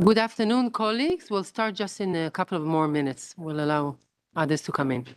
Good afternoon, colleagues. We'll start just in a couple of more minutes. We'll allow others to come in.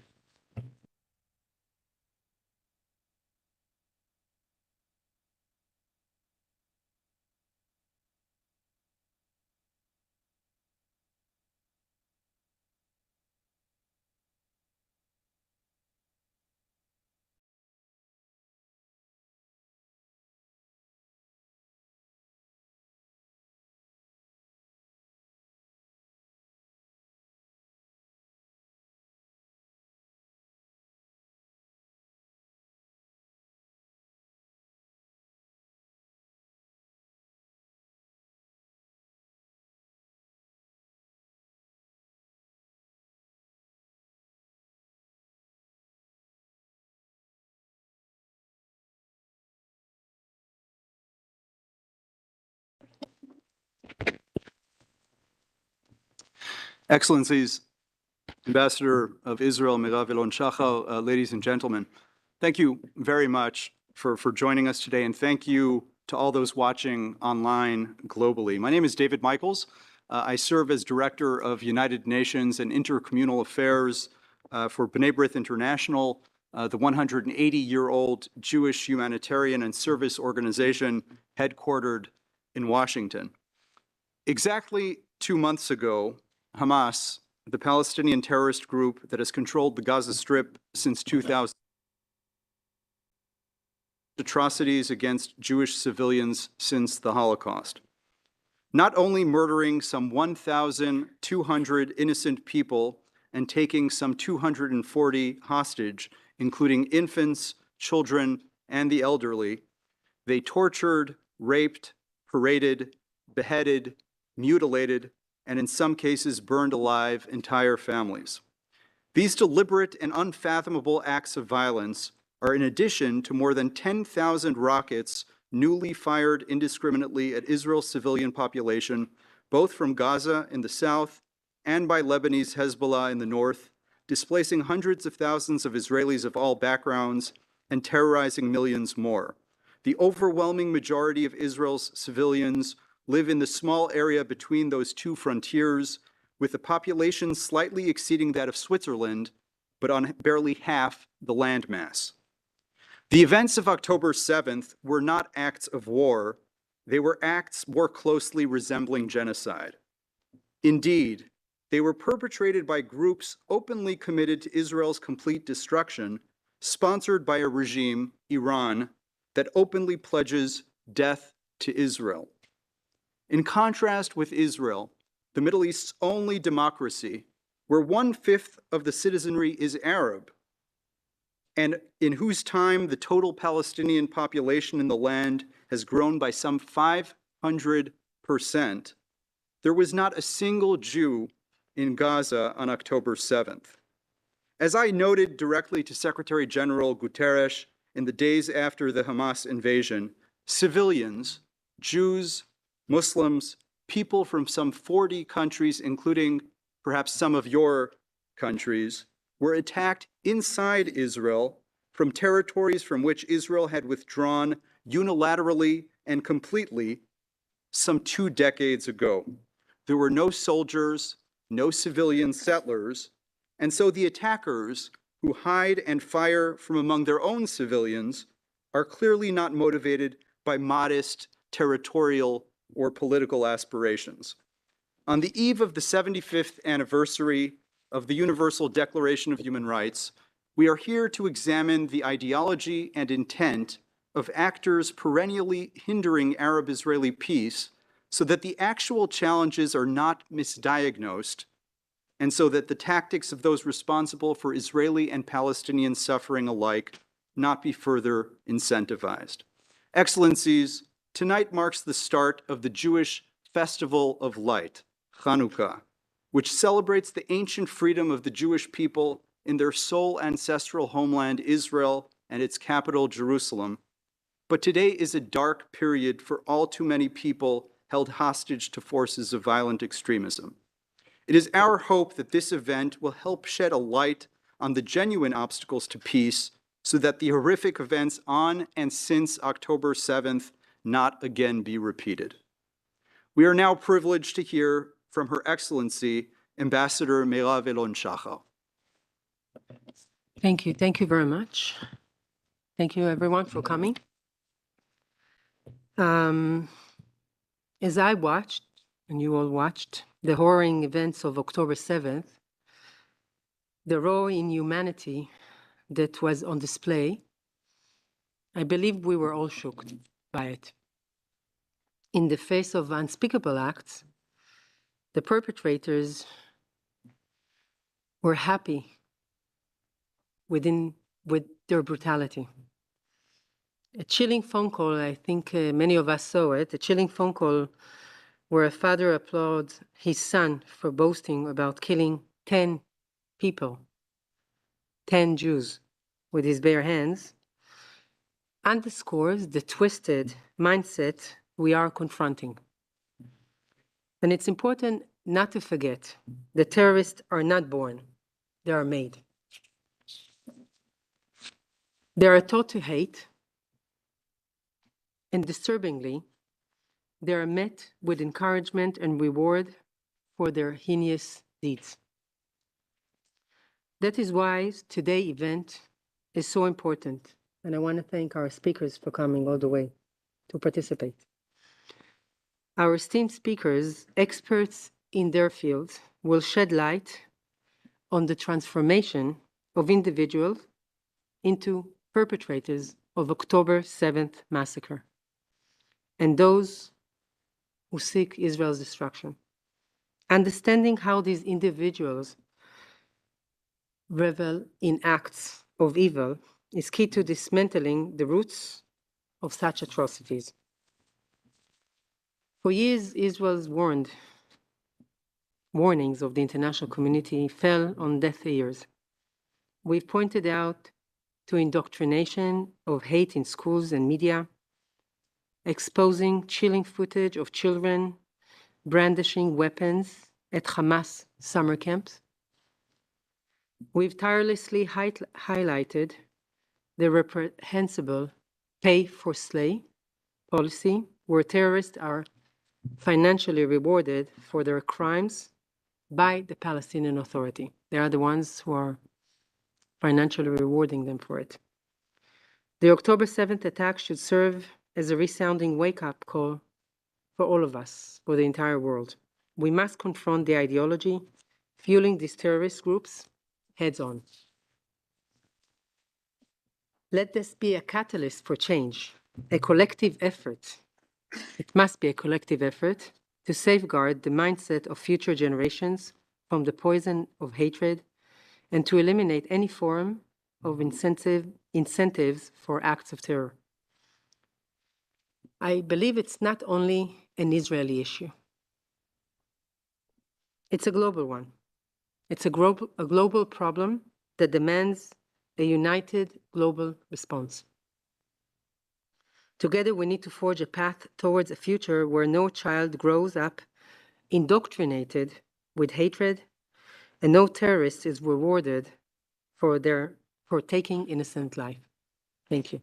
Excellencies, Ambassador of Israel, Mirav Elon-Shachar, ladies and gentlemen, thank you very much for joining us today, and thank you to all those watching online globally. My name is David Michaels. I serve as Director of United Nations and Intercommunal Affairs for B'nai B'rith International, the 180-year-old Jewish humanitarian and service organization headquartered in Washington. Exactly 2 months ago, Hamas, the Palestinian terrorist group that has controlled the Gaza Strip since 2000, atrocities against Jewish civilians since the Holocaust. Not only murdering some 1,200 innocent people and taking some 240 hostage, including infants, children, and the elderly, they tortured, raped, paraded, beheaded, mutilated, and in some cases burned alive entire families. These deliberate and unfathomable acts of violence are in addition to more than 10,000 rockets newly fired indiscriminately at Israel's civilian population, both from Gaza in the south and by Lebanese Hezbollah in the north, displacing hundreds of thousands of Israelis of all backgrounds and terrorizing millions more. The overwhelming majority of Israel's civilians live in the small area between those two frontiers, with a population slightly exceeding that of Switzerland, but on barely half the landmass. The events of October 7th were not acts of war. They were acts more closely resembling genocide. Indeed, they were perpetrated by groups openly committed to Israel's complete destruction, sponsored by a regime, Iran, that openly pledges death to Israel. In contrast with Israel, the Middle East's only democracy, where 1/5 of the citizenry is Arab, and in whose time the total Palestinian population in the land has grown by some 500%, there was not a single Jew in Gaza on October 7th. As I noted directly to Secretary General Guterres in the days after the Hamas invasion, civilians, Jews, Muslims, people from some 40 countries, including perhaps some of your countries, were attacked inside Israel from territories from which Israel had withdrawn unilaterally and completely some 2 decades ago. There were no soldiers, no civilian settlers, and so the attackers who hide and fire from among their own civilians are clearly not motivated by modest territorial or political aspirations. On the eve of the 75th anniversary of the Universal Declaration of Human Rights, we are here to examine the ideology and intent of actors perennially hindering Arab-Israeli peace so that the actual challenges are not misdiagnosed and so that the tactics of those responsible for Israeli and Palestinian suffering alike not be further incentivized. Excellencies, tonight marks the start of the Jewish Festival of Light, Hanukkah, which celebrates the ancient freedom of the Jewish people in their sole ancestral homeland, Israel, and its capital, Jerusalem. But today is a dark period for all too many people held hostage to forces of violent extremism. It is our hope that this event will help shed a light on the genuine obstacles to peace so that the horrific events on and since October 7th not again be repeated. We are now privileged to hear from Her Excellency, Ambassador Meirav Elon-Shachar. Thank you. Thank you very much. Thank you, everyone, for coming. As I watched, and you all watched, the horrifying events of October 7th, the raw inhumanity that was on display, I believe we were all shocked by it. In the face of unspeakable acts, the perpetrators were happy with their brutality. A chilling phone call, I think many of us saw it, a chilling phone call where a father applauds his son for boasting about killing 10 people, 10 Jews, with his bare hands, underscores the twisted mindset we are confronting. And it's important not to forget that terrorists are not born, they are made. They are taught to hate, and disturbingly, they are met with encouragement and reward for their heinous deeds. That is why today's event is so important, and I want to thank our speakers for coming all the way to participate. Our esteemed speakers, experts in their fields, will shed light on the transformation of individuals into perpetrators of October 7th massacre and those who seek Israel's destruction. Understanding how these individuals revel in acts of evil is key to dismantling the roots of such atrocities. For years, Israel's warnings of the international community fell on deaf ears. We've pointed out to indoctrination of hate in schools and media, exposing chilling footage of children brandishing weapons at Hamas summer camps. We've tirelessly highlighted the reprehensible pay-for-slay policy, where terrorists are financially rewarded for their crimes by the Palestinian Authority. They are the ones who are financially rewarding them for it. The October 7th attack should serve as a resounding wake-up call for all of us, for the entire world. We must confront the ideology fueling these terrorist groups heads-on. Let this be a catalyst for change, a collective effort. It must be a collective effort to safeguard the mindset of future generations from the poison of hatred and to eliminate any form of incentives for acts of terror. I believe it's not only an Israeli issue. It's a global one. It's a global problem that demands a united global response. Together, we need to forge a path towards a future where no child grows up indoctrinated with hatred and no terrorist is rewarded for taking innocent life. Thank you.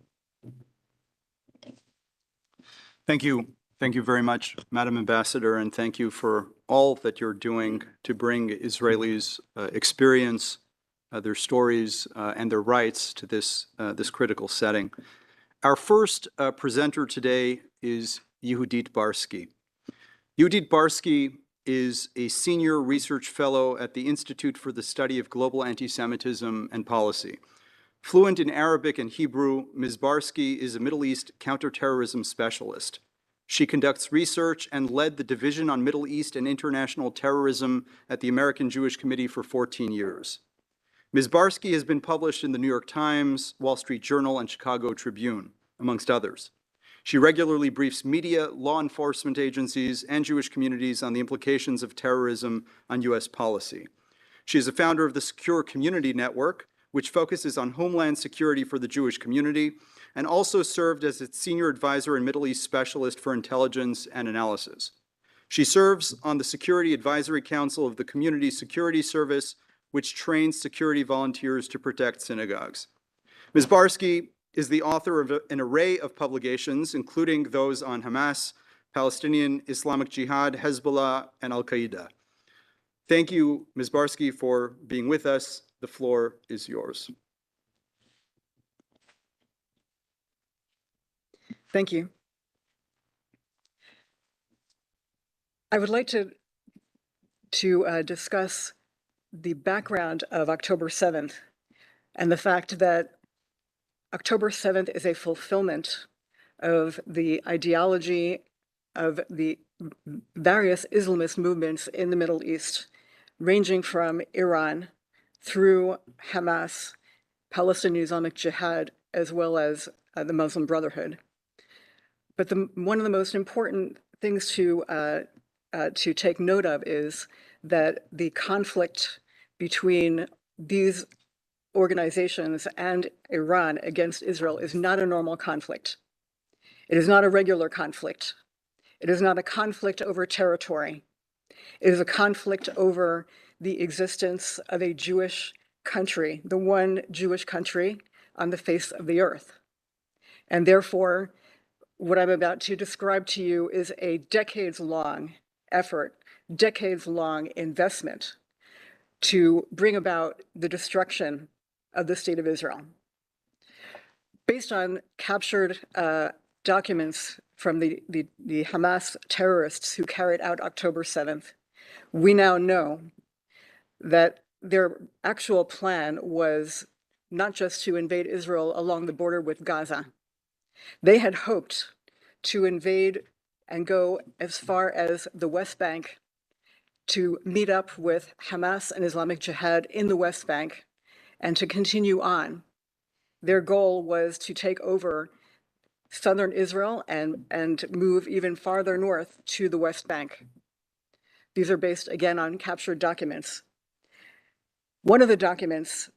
Thank you. Thank you very much, Madam Ambassador, and thank you for all that you're doing to bring Israelis' experience, their stories, and their rights to this critical setting. Our first presenter today is Yehudit Barsky. Yehudit Barsky is a senior research fellow at the Institute for the Study of Global Antisemitism and Policy. Fluent in Arabic and Hebrew, Ms. Barsky is a Middle East counterterrorism specialist. She conducts research and led the Division on Middle East and International Terrorism at the American Jewish Committee for 14 years. Ms. Barsky has been published in the New York Times, Wall Street Journal, and Chicago Tribune, amongst others. She regularly briefs media, law enforcement agencies, and Jewish communities on the implications of terrorism on U.S. policy. She is a founder of the Secure Community Network, which focuses on homeland security for the Jewish community, and also served as its senior advisor and Middle East specialist for intelligence and analysis. She serves on the Security Advisory Council of the Community Security Service, which trains security volunteers to protect synagogues. Ms. Barsky is the author of an array of publications, including those on Hamas, Palestinian Islamic Jihad, Hezbollah, and Al-Qaeda. Thank you, Ms. Barsky, for being with us. The floor is yours. Thank you. I would like to discuss the background of October 7th and the fact that October 7th is a fulfillment of the ideology of the various Islamist movements in the Middle East, ranging from Iran through Hamas, Palestinian Islamic Jihad, as well as the Muslim Brotherhood. But one of the most important things to take note of is that the conflict between these organizations and Iran against Israel is not a normal conflict. It is not a regular conflict. It is not a conflict over territory. It is a conflict over the existence of a Jewish country, the one Jewish country on the face of the earth. And therefore, what I'm about to describe to you is a decades-long effort, decades-long investment to bring about the destruction of the state of Israel. Based on captured documents from the Hamas terrorists who carried out October 7th, we now know that their actual plan was not just to invade Israel along the border with Gaza. They had hoped to invade and go as far as the West Bank to meet up with Hamas and Islamic Jihad in the West Bank and to continue on. Their goal was to take over southern Israel and move even farther north to the West Bank. These are based, again, on captured documents. One of the documents,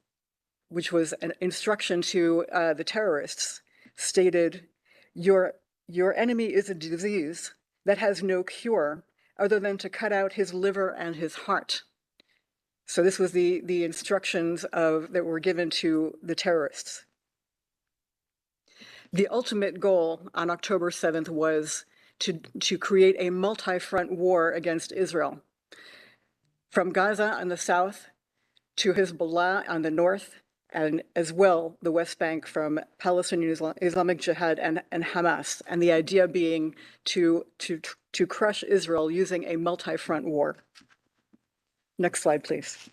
which was an instruction to the terrorists, stated, your enemy is a disease that has no cure other than to cut out his liver and his heart. So this was the instructions that were given to the terrorists. The ultimate goal on October 7th was to create a multi-front war against Israel. From Gaza on the south to Hezbollah on the north, and as well the West Bank from Palestinian Islamic Jihad and Hamas, and the idea being to crush Israel using a multi-front war. Next slide, please.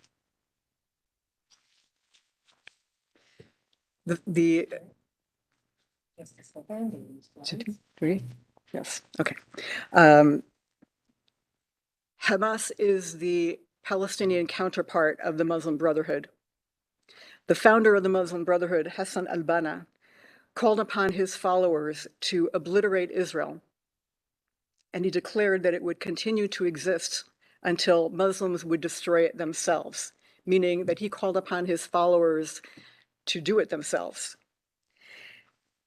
Yes, okay. Hamas is the Palestinian counterpart of the Muslim Brotherhood. The founder of the Muslim Brotherhood, Hassan al-Banna, called upon his followers to obliterate Israel, and he declared that it would continue to exist until Muslims would destroy it themselves, meaning that he called upon his followers to do it themselves.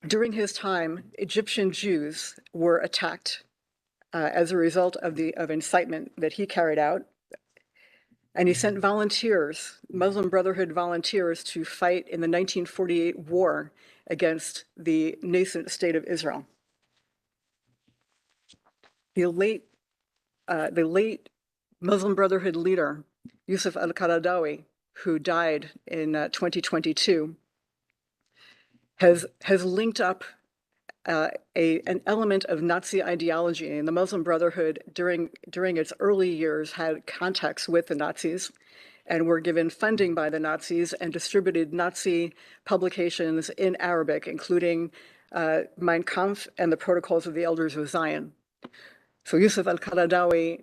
During his time, Egyptian Jews were attacked as a result of incitement that he carried out. And he sent volunteers, Muslim Brotherhood volunteers, to fight in the 1948 war against the nascent state of Israel. The late Muslim Brotherhood leader, Yusuf al-Qaradawi, who died in 2022, has linked up an element of Nazi ideology. And the Muslim Brotherhood, during its early years, had contacts with the Nazis and were given funding by the Nazis and distributed Nazi publications in Arabic, including Mein Kampf and the Protocols of the Elders of Zion. So Yusuf al-Qaradawi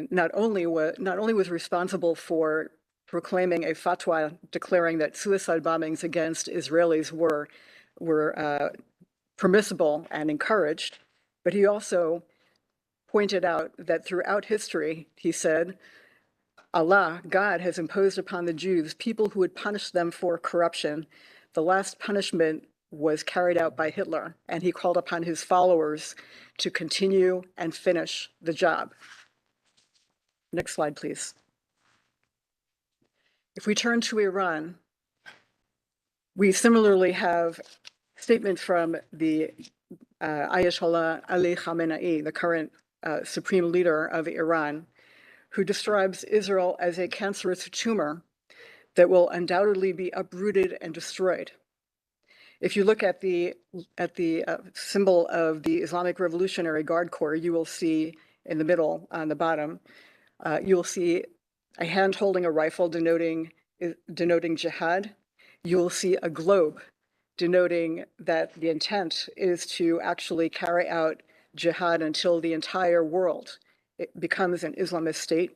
not only was responsible for proclaiming a fatwa declaring that suicide bombings against Israelis were permissible and encouraged, but he also pointed out that throughout history, he said, Allah, God, has imposed upon the Jews people who would punish them for corruption. The last punishment was carried out by Hitler, and he called upon his followers to continue and finish the job. Next slide, please. If we turn to Iran, we similarly have statements from the Ayatollah Ali Khamenei, the current supreme leader of Iran, who describes Israel as a cancerous tumor that will undoubtedly be uprooted and destroyed. If you look at the symbol of the Islamic Revolutionary Guard Corps, you will see in the middle on the bottom, you will see a hand holding a rifle denoting jihad. You will see a globe denoting that the intent is to actually carry out jihad until the entire world becomes an Islamist state.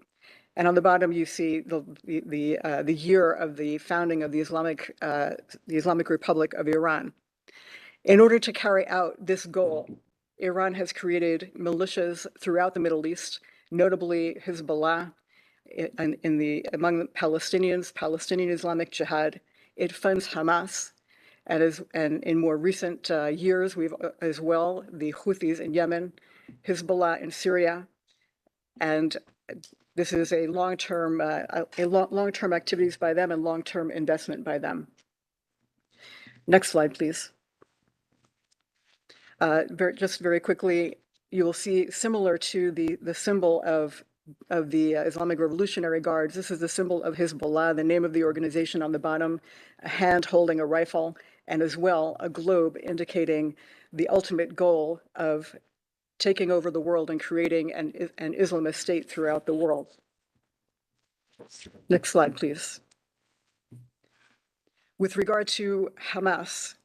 And on the bottom, you see the year of the founding of the Islamic Republic of Iran. In order to carry out this goal, Iran has created militias throughout the Middle East, notably Hezbollah, among the Palestinians, Palestinian Islamic Jihad. It funds Hamas, and in more recent years, we've as well the Houthis in Yemen, Hezbollah in Syria, and this is a long-term activities by them and long-term investment by them. Next slide, please. Just very quickly, you will see similar to the symbol of the Islamic Revolutionary Guards. This is the symbol of Hezbollah, the name of the organization on the bottom, a hand holding a rifle, and as well a globe indicating the ultimate goal of taking over the world and creating an Islamist state throughout the world. Next slide, please. With regard to Hamas,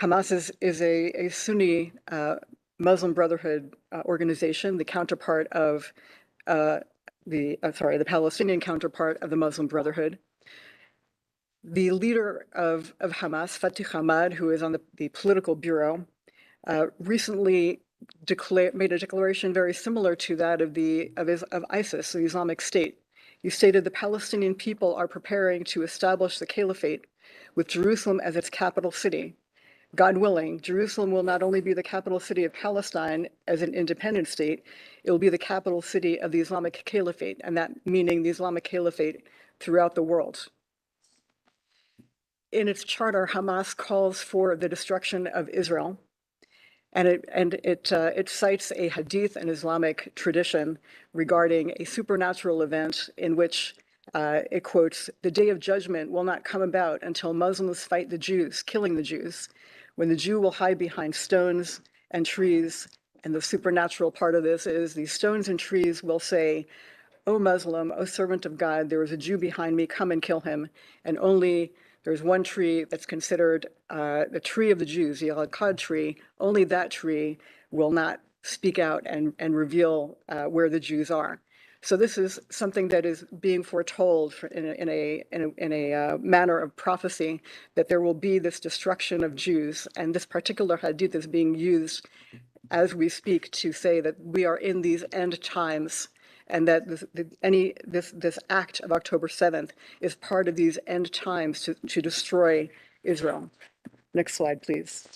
Hamas is a Sunni Muslim Brotherhood organization, the counterpart of the Palestinian counterpart of the Muslim Brotherhood. The leader of Hamas, Fatih Hamad, who is on the political bureau, recently made a declaration very similar to that of ISIS, the Islamic State. He stated the Palestinian people are preparing to establish the caliphate with Jerusalem as its capital city. God willing, Jerusalem will not only be the capital city of Palestine as an independent state, it will be the capital city of the Islamic Caliphate, and that meaning the Islamic Caliphate throughout the world. In its charter, Hamas calls for the destruction of Israel, and it cites a hadith and Islamic tradition regarding a supernatural event in which it quotes, "The day of judgment will not come about until Muslims fight the Jews, killing the Jews, when the Jew will hide behind stones and trees." And the supernatural part of this is the stones and trees will say, "O Muslim, O servant of God, there is a Jew behind me, come and kill him." And only there's one tree that's considered the tree of the Jews, the Al-Qad tree. Only that tree will not speak out and reveal where the Jews are. So this is something that is being foretold in a manner of prophecy, that there will be this destruction of Jews. And this particular hadith is being used as we speak to say that we are in these end times, and that this act of October 7th is part of these end times to destroy Israel. Next slide, please.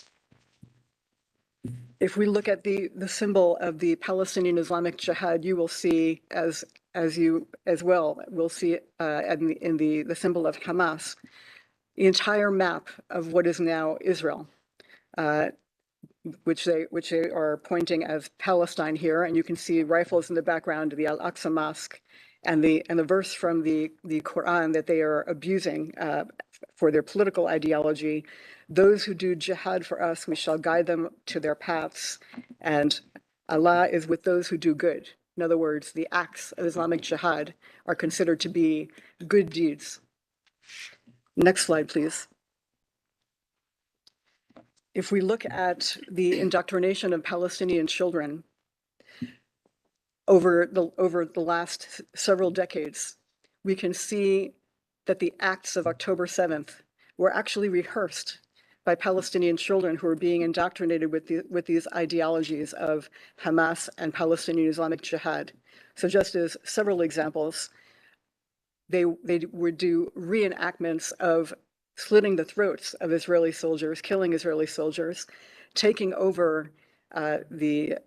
If we look at the symbol of the Palestinian Islamic Jihad, you will see, as you as well will see in the symbol of Hamas, the entire map of what is now Israel, which they are pointing as Palestine here, and you can see rifles in the background of the Al-Aqsa Mosque, and the verse from the Quran that they are abusing for their political ideology. Those who do jihad for us, we shall guide them to their paths, and Allah is with those who do good. In other words, the acts of Islamic jihad are considered to be good deeds. Next slide, please. If we look at the indoctrination of Palestinian children over the last several decades, we can see that the acts of October 7th were actually rehearsed by Palestinian children who are being indoctrinated with these ideologies of Hamas and Palestinian Islamic Jihad. So just as several examples, they would do reenactments of slitting the throats of Israeli soldiers, killing Israeli soldiers, taking over the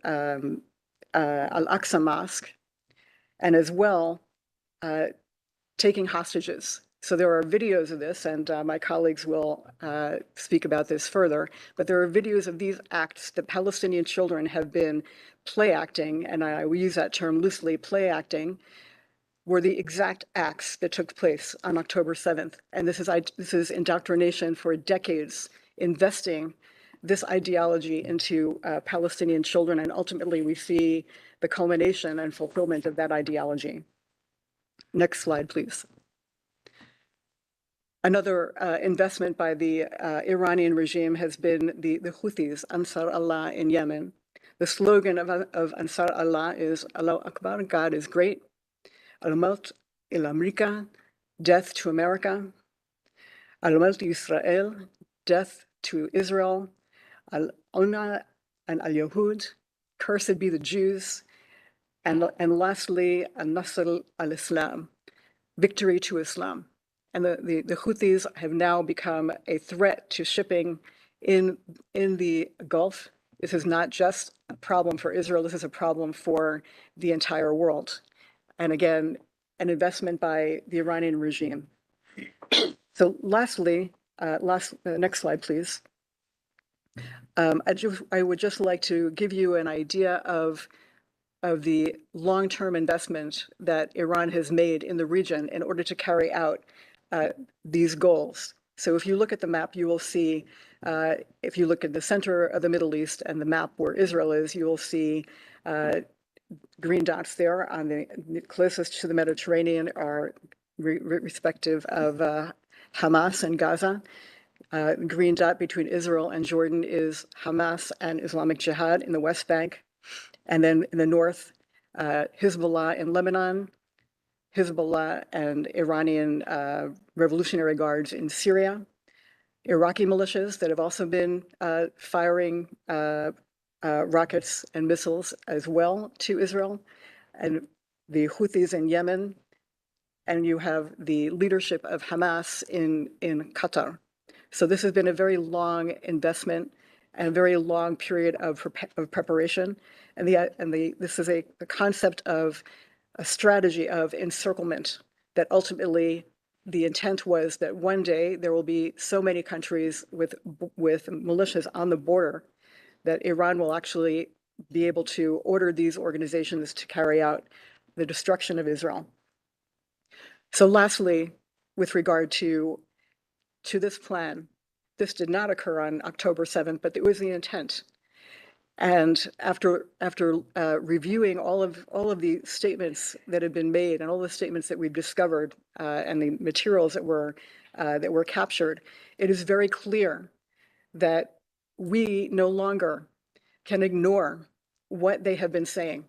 Al-Aqsa Mosque, and as well taking hostages. So there are videos of this, and my colleagues will speak about this further, but there are videos of these acts that Palestinian children have been play acting, and I will use that term loosely, play acting, were the exact acts that took place on October 7th. And this is indoctrination for decades, investing this ideology into Palestinian children, and ultimately we see the culmination and fulfillment of that ideology. Next slide, please. Another investment by the Iranian regime has been the Houthis, Ansar Allah in Yemen. The slogan of Ansar Allah is Allah Akbar, God is great. Al-Maut il America, death to America. Al-Maut Israel, death to Israel. Al-Una and Al-Yahud, cursed be the Jews. And lastly, Al-Nasr al-Islam, victory to Islam. And the Houthis have now become a threat to shipping in the Gulf. This is not just a problem for Israel, this is a problem for the entire world. And again, an investment by the Iranian regime. So lastly, next slide, please. I would just like to give you an idea of the long-term investment that Iran has made in the region in order to carry out these goals. So if you look at the map, you will see, if you look at the center of the Middle East and the map where Israel is, you will see green dots there on the closest to the Mediterranean are respective of Hamas and Gaza. Green dot between Israel and Jordan is Hamas and Islamic Jihad in the West Bank. And then in the north, Hezbollah in Lebanon, Hezbollah and Iranian Revolutionary Guards in Syria, Iraqi militias that have also been firing rockets and missiles as well to Israel, and the Houthis in Yemen, and you have the leadership of Hamas in Qatar. So this has been a very long investment and a very long period of preparation. And this is a concept of a strategy of encirclement that ultimately the intent was that one day there will be so many countries with militias on the border that Iran will actually be able to order these organizations to carry out the destruction of Israel. So lastly, with regard to this plan, this did not occur on October 7th, but it was the intent. And after reviewing all of the statements that have been made and all the statements that we've discovered and the materials that were captured, it is very clear that we no longer can ignore what they have been saying.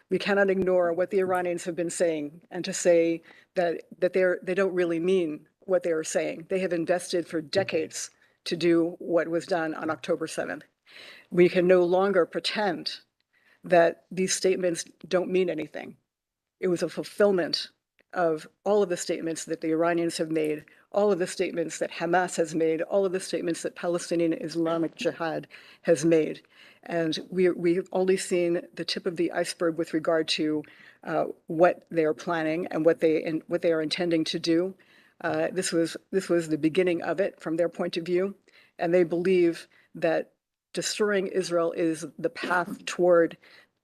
We cannot ignore what the Iranians have been saying and to say that they don't really mean what they are saying. They have invested for decades to do what was done on October 7th. We can no longer pretend that these statements don't mean anything. It was a fulfillment of all of the statements that the Iranians have made, all of the statements that Hamas has made, all of the statements that Palestinian Islamic Jihad has made. And we've only seen the tip of the iceberg with regard to what they are planning and what they are intending to do. This was the beginning of it from their point of view, and they believe that destroying Israel is the path toward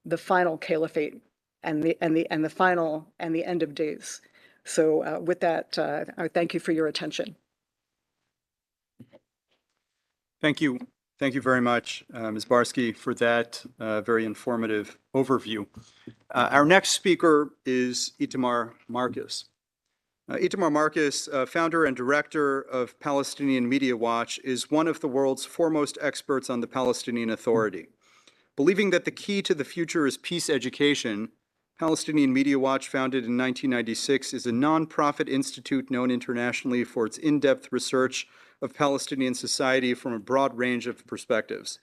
the final caliphate and the final and the end of days. So with that, I thank you for your attention. Thank you. Thank you very much, Ms. Barsky, for that very informative overview. Our next speaker is Itamar Marcus. Itamar Marcus, founder and director of Palestinian Media Watch, is one of the world's foremost experts on the Palestinian Authority. Believing that the key to the future is peace education, Palestinian Media Watch, founded in 1996, is a nonprofit institute known internationally for its in-depth research of Palestinian society from a broad range of perspectives.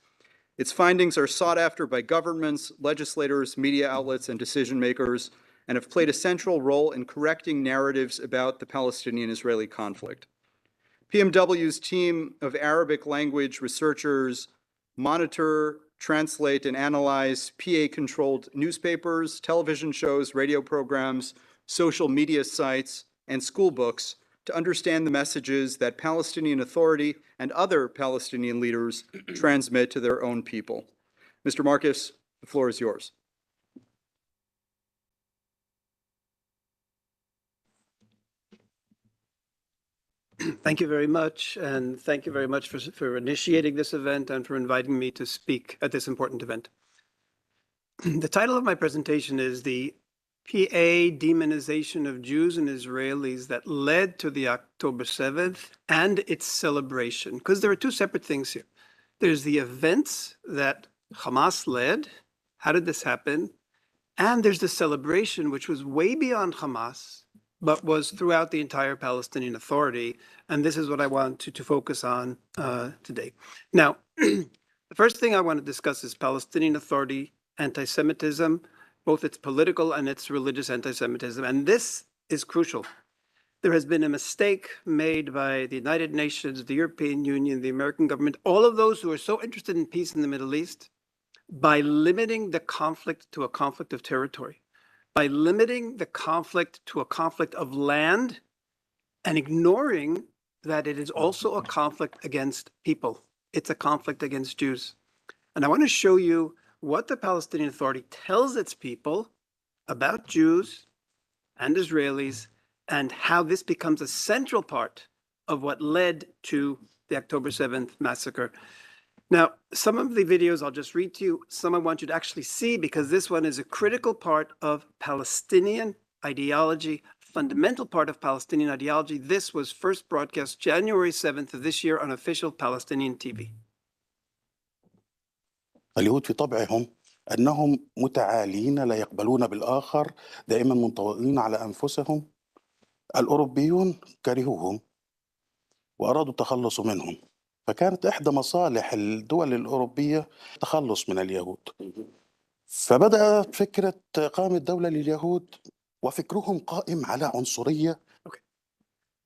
Its findings are sought after by governments, legislators, media outlets, and decision makers, and have played a central role in correcting narratives about the Palestinian-Israeli conflict. PMW's team of Arabic language researchers monitor, translate, and analyze PA-controlled newspapers, television shows, radio programs, social media sites, and school books to understand the messages that Palestinian Authority and other Palestinian leaders transmit to their own people. Mr. Marcus, the floor is yours. Thank you very much, and thank you very much for initiating this event and for inviting me to speak at this important event. The title of my presentation is the PA Demonization of Jews and Israelis that led to the October 7th and its celebration, because there are two separate things here. There's the events that Hamas led. How did this happen? And there's the celebration, which was way beyond Hamas, but was throughout the entire Palestinian Authority. And this is what I want to focus on today. Now, the first thing I want to discuss is Palestinian Authority anti-Semitism, both its political and its religious anti-Semitism. And this is crucial. There has been a mistake made by the United Nations, the European Union, the American government, all of those who are so interested in peace in the Middle East, by limiting the conflict to a conflict of territory, by limiting the conflict to a conflict of land, and ignoring that it is also a conflict against people. It's a conflict against Jews. And I want to show you what the Palestinian Authority tells its people about Jews and Israelis, and how this becomes a central part of what led to the October 7th massacre. Now, some of the videos I'll just read to you, some I want you to actually see, because this one is a critical part of Palestinian ideology, fundamental part of Palestinian ideology. This was first broadcast January 7th of this year on official Palestinian TV. اليهود في طبعهم أنهم متعالين لا يقبلون بالآخر، دائما منطوئين على أنفسهم. الأوروبيون كرهوهم وأرادوا التخلص منهم، فكانت إحدى مصالح الدول الأوروبية التخلص من اليهود. فبدأت فكرة إقامة دولة لليهود، وفكرهم قائم على عنصرية.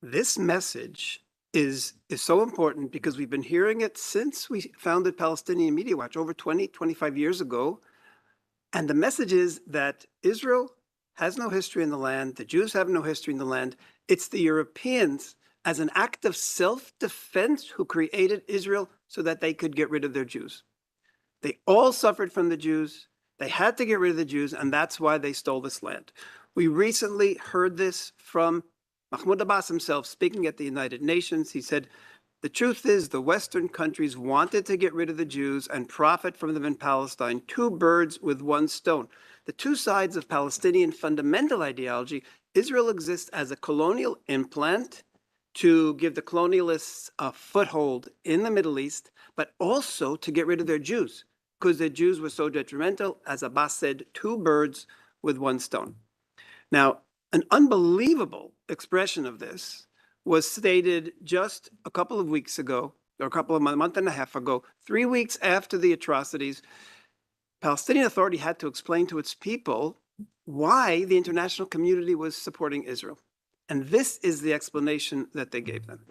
This message is so important because we've been hearing it since we founded Palestinian Media Watch over 25 years ago. And the message is that Israel has no history in the land, the Jews have no history in the land. It's the Europeans, as an act of self-defense, who created Israel so that they could get rid of their Jews. They all suffered from the Jews. They had to get rid of the Jews, and that's why they stole this land. We recently heard this from Mahmoud Abbas himself speaking at the United Nations. He said, the truth is the Western countries wanted to get rid of the Jews and profit from them in Palestine, two birds with one stone. The two sides of Palestinian fundamental ideology, Israel exists as a colonial implant to give the colonialists a foothold in the Middle East, but also to get rid of their Jews, because the Jews were so detrimental, as Abbas said, two birds with one stone. Now, an unbelievable expression of this was stated just a couple of weeks ago, or a month and a half ago, 3 weeks after the atrocities. Palestinian Authority had to explain to its people why the international community was supporting Israel. And this is the explanation that they gave them.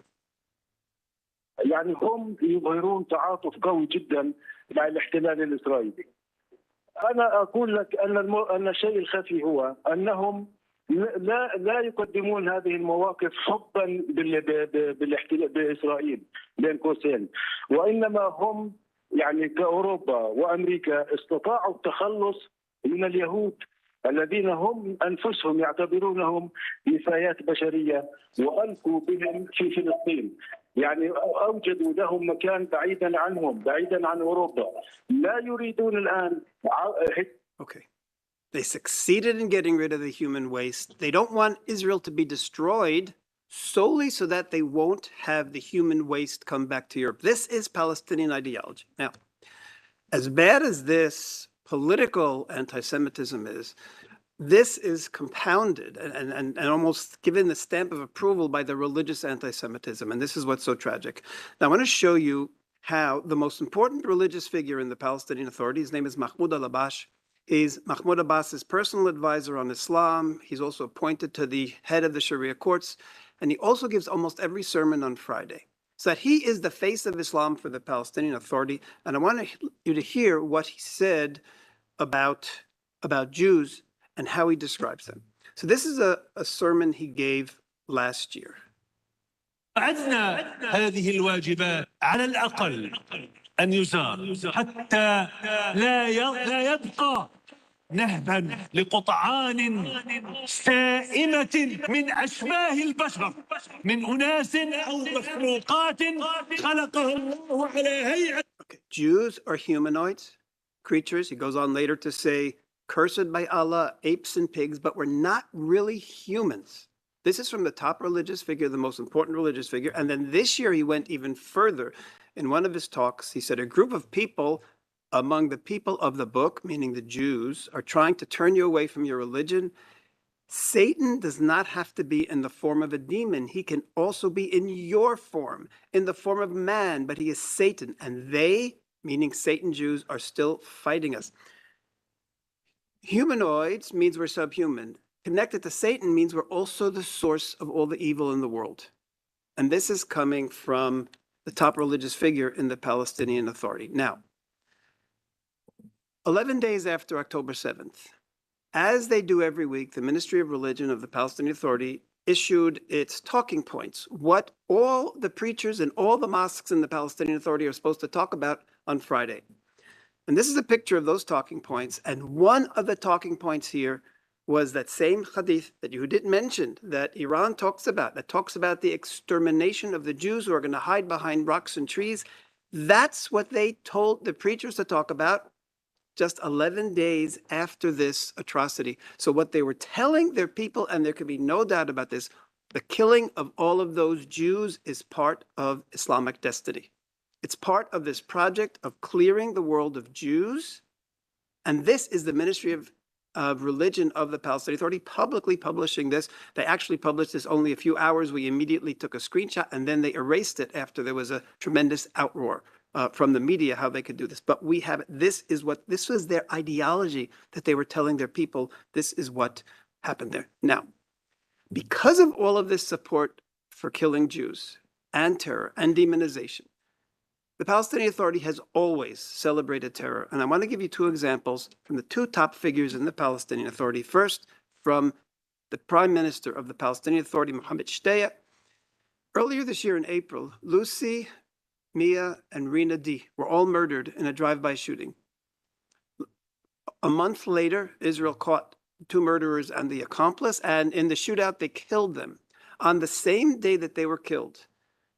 يعني هم يظهرون تعاطف قوي جدا مع الاحتلال الإسرائيلي. أنا أقول لك أن الشيء الخفي هو أنهم لا يقدمون هذه المواقف حبا بالاحتلال بإسرائيل بين قوسين، وإنما هم يعني كأوروبا وأمريكا استطاعوا التخلص من اليهود الذين هم أنفسهم يعتبرونهم نفايات بشرية، وألقوا بهم في فلسطين. يعني أوجدوا لهم مكان بعيدا عنهم، بعيدا عن أوروبا. لا يريدون الآن. Okay. They succeeded in getting rid of the human waste. They don't want Israel to be destroyed solely so that they won't have the human waste come back to Europe. This is Palestinian ideology. Now, as bad as this political anti-Semitism is, this is compounded and almost given the stamp of approval by the religious anti-Semitism. And this is what's so tragic. Now, I want to show you how the most important religious figure in the Palestinian Authority, his name is Mahmoud al-Abbas, is Mahmoud Abbas's personal advisor on Islam. He's also appointed to the head of the Sharia courts, and he also gives almost every sermon on Friday. So that he is the face of Islam for the Palestinian Authority. And I want you to hear what he said about Jews and how he describes them. So this is a sermon he gave last year. أدنى هذه الواجبات على الأقل أن يزار حتى لا يبقى نهبا لقطعان سائمة من أشباه البشر، من أناس أو مخلوقات خلقها الله على هيئة. Jews are humanoids, creatures. He goes on later to say, cursed by Allah, apes and pigs, but we're not really humans. This is from the top religious figure, the most important religious figure. And then this year he went even further. In one of his talks, he said a group of people among the people of the book, meaning the Jews, are trying to turn you away from your religion. Satan does not have to be in the form of a demon. He can also be in your form, in the form of man, but he is Satan. And they, meaning Satan Jews, are still fighting us. Humanoids means we're subhuman. Connected to Satan means we're also the source of all the evil in the world. And this is coming from the top religious figure in the Palestinian Authority. Now, 11 days after October 7th, as they do every week, the Ministry of Religion of the Palestinian Authority issued its talking points, what all the preachers and all the mosques in the Palestinian Authority are supposed to talk about on Friday. And this is a picture of those talking points. And one of the talking points here was that same hadith that Yehudit mentioned, that Iran talks about, that talks about the extermination of the Jews who are going to hide behind rocks and trees. That's what they told the preachers to talk about just 11 days after this atrocity. So what they were telling their people, and there could be no doubt about this, the killing of all of those Jews is part of Islamic destiny. It's part of this project of clearing the world of Jews. And this is the Ministry of Religion of the Palestinian Authority publicly publishing this. They actually published this only a few hours. We immediately took a screenshot and then they erased it after there was a tremendous outroar from the media how they could do this. But we have it. This was their ideology that they were telling their people. This is what happened there. Now, because of all of this support for killing Jews and terror and demonization, the Palestinian Authority has always celebrated terror. And I want to give you two examples from the two top figures in the Palestinian Authority. First, from the Prime Minister of the Palestinian Authority, Mohammed Shtaya. Earlier this year in April, Lucy, Mia, and Rina D were all murdered in a drive-by shooting. A month later, Israel caught two murderers and the accomplice, and in the shootout, they killed them. On the same day that they were killed,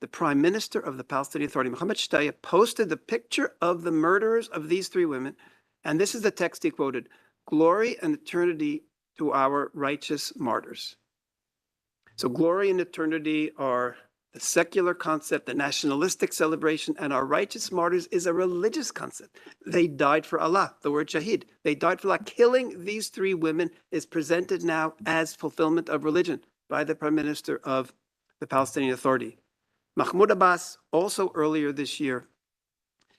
the Prime Minister of the Palestinian Authority, Mohammed Shtaya, posted the picture of the murderers of these three women, and this is the text he quoted, "Glory and eternity to our righteous martyrs." So glory and eternity are the secular concept, the nationalistic celebration, and our righteous martyrs is a religious concept. They died for Allah, the word shahid. They died for Allah. Killing these three women is presented now as fulfillment of religion by the Prime Minister of the Palestinian Authority. Mahmoud Abbas, also earlier this year,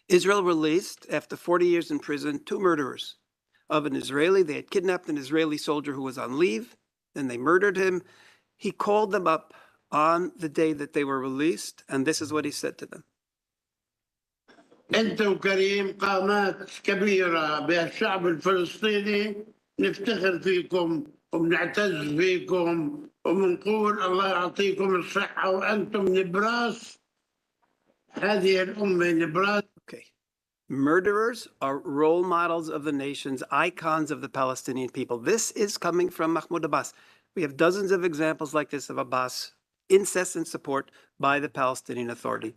Israel released, after 40 years in prison, two murderers of an Israeli. They had kidnapped an Israeli soldier who was on leave, then they murdered him. He called them up on the day that they were released, and this is what he said to them. أنتم كريم قامات كبيرة بالشعب الفلسطيني نفتخر فيكم وبنعتز فيكم وبنقول الله يعطيكم الصحة وأنتم نبراس هذه الأمة نبراس. Okay. Murderers are role models of the nations, icons of the Palestinian people. This is coming from Mahmoud Abbas. We have dozens of examples like this of Abbas, incessant support by the Palestinian Authority.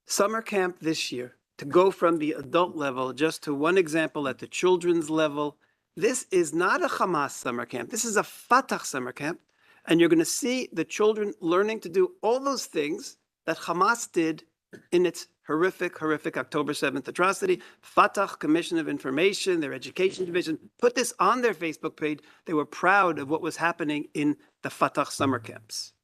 Summer camp this year, to go from the adult level just to one example at the children's level. This is not a Hamas summer camp. This is a Fatah summer camp. And you're going to see the children learning to do all those things that Hamas did in its horrific October 7th atrocity. Fatah Commission of Information, their education division, put this on their Facebook page. They were proud of what was happening in the Fatah summer camps.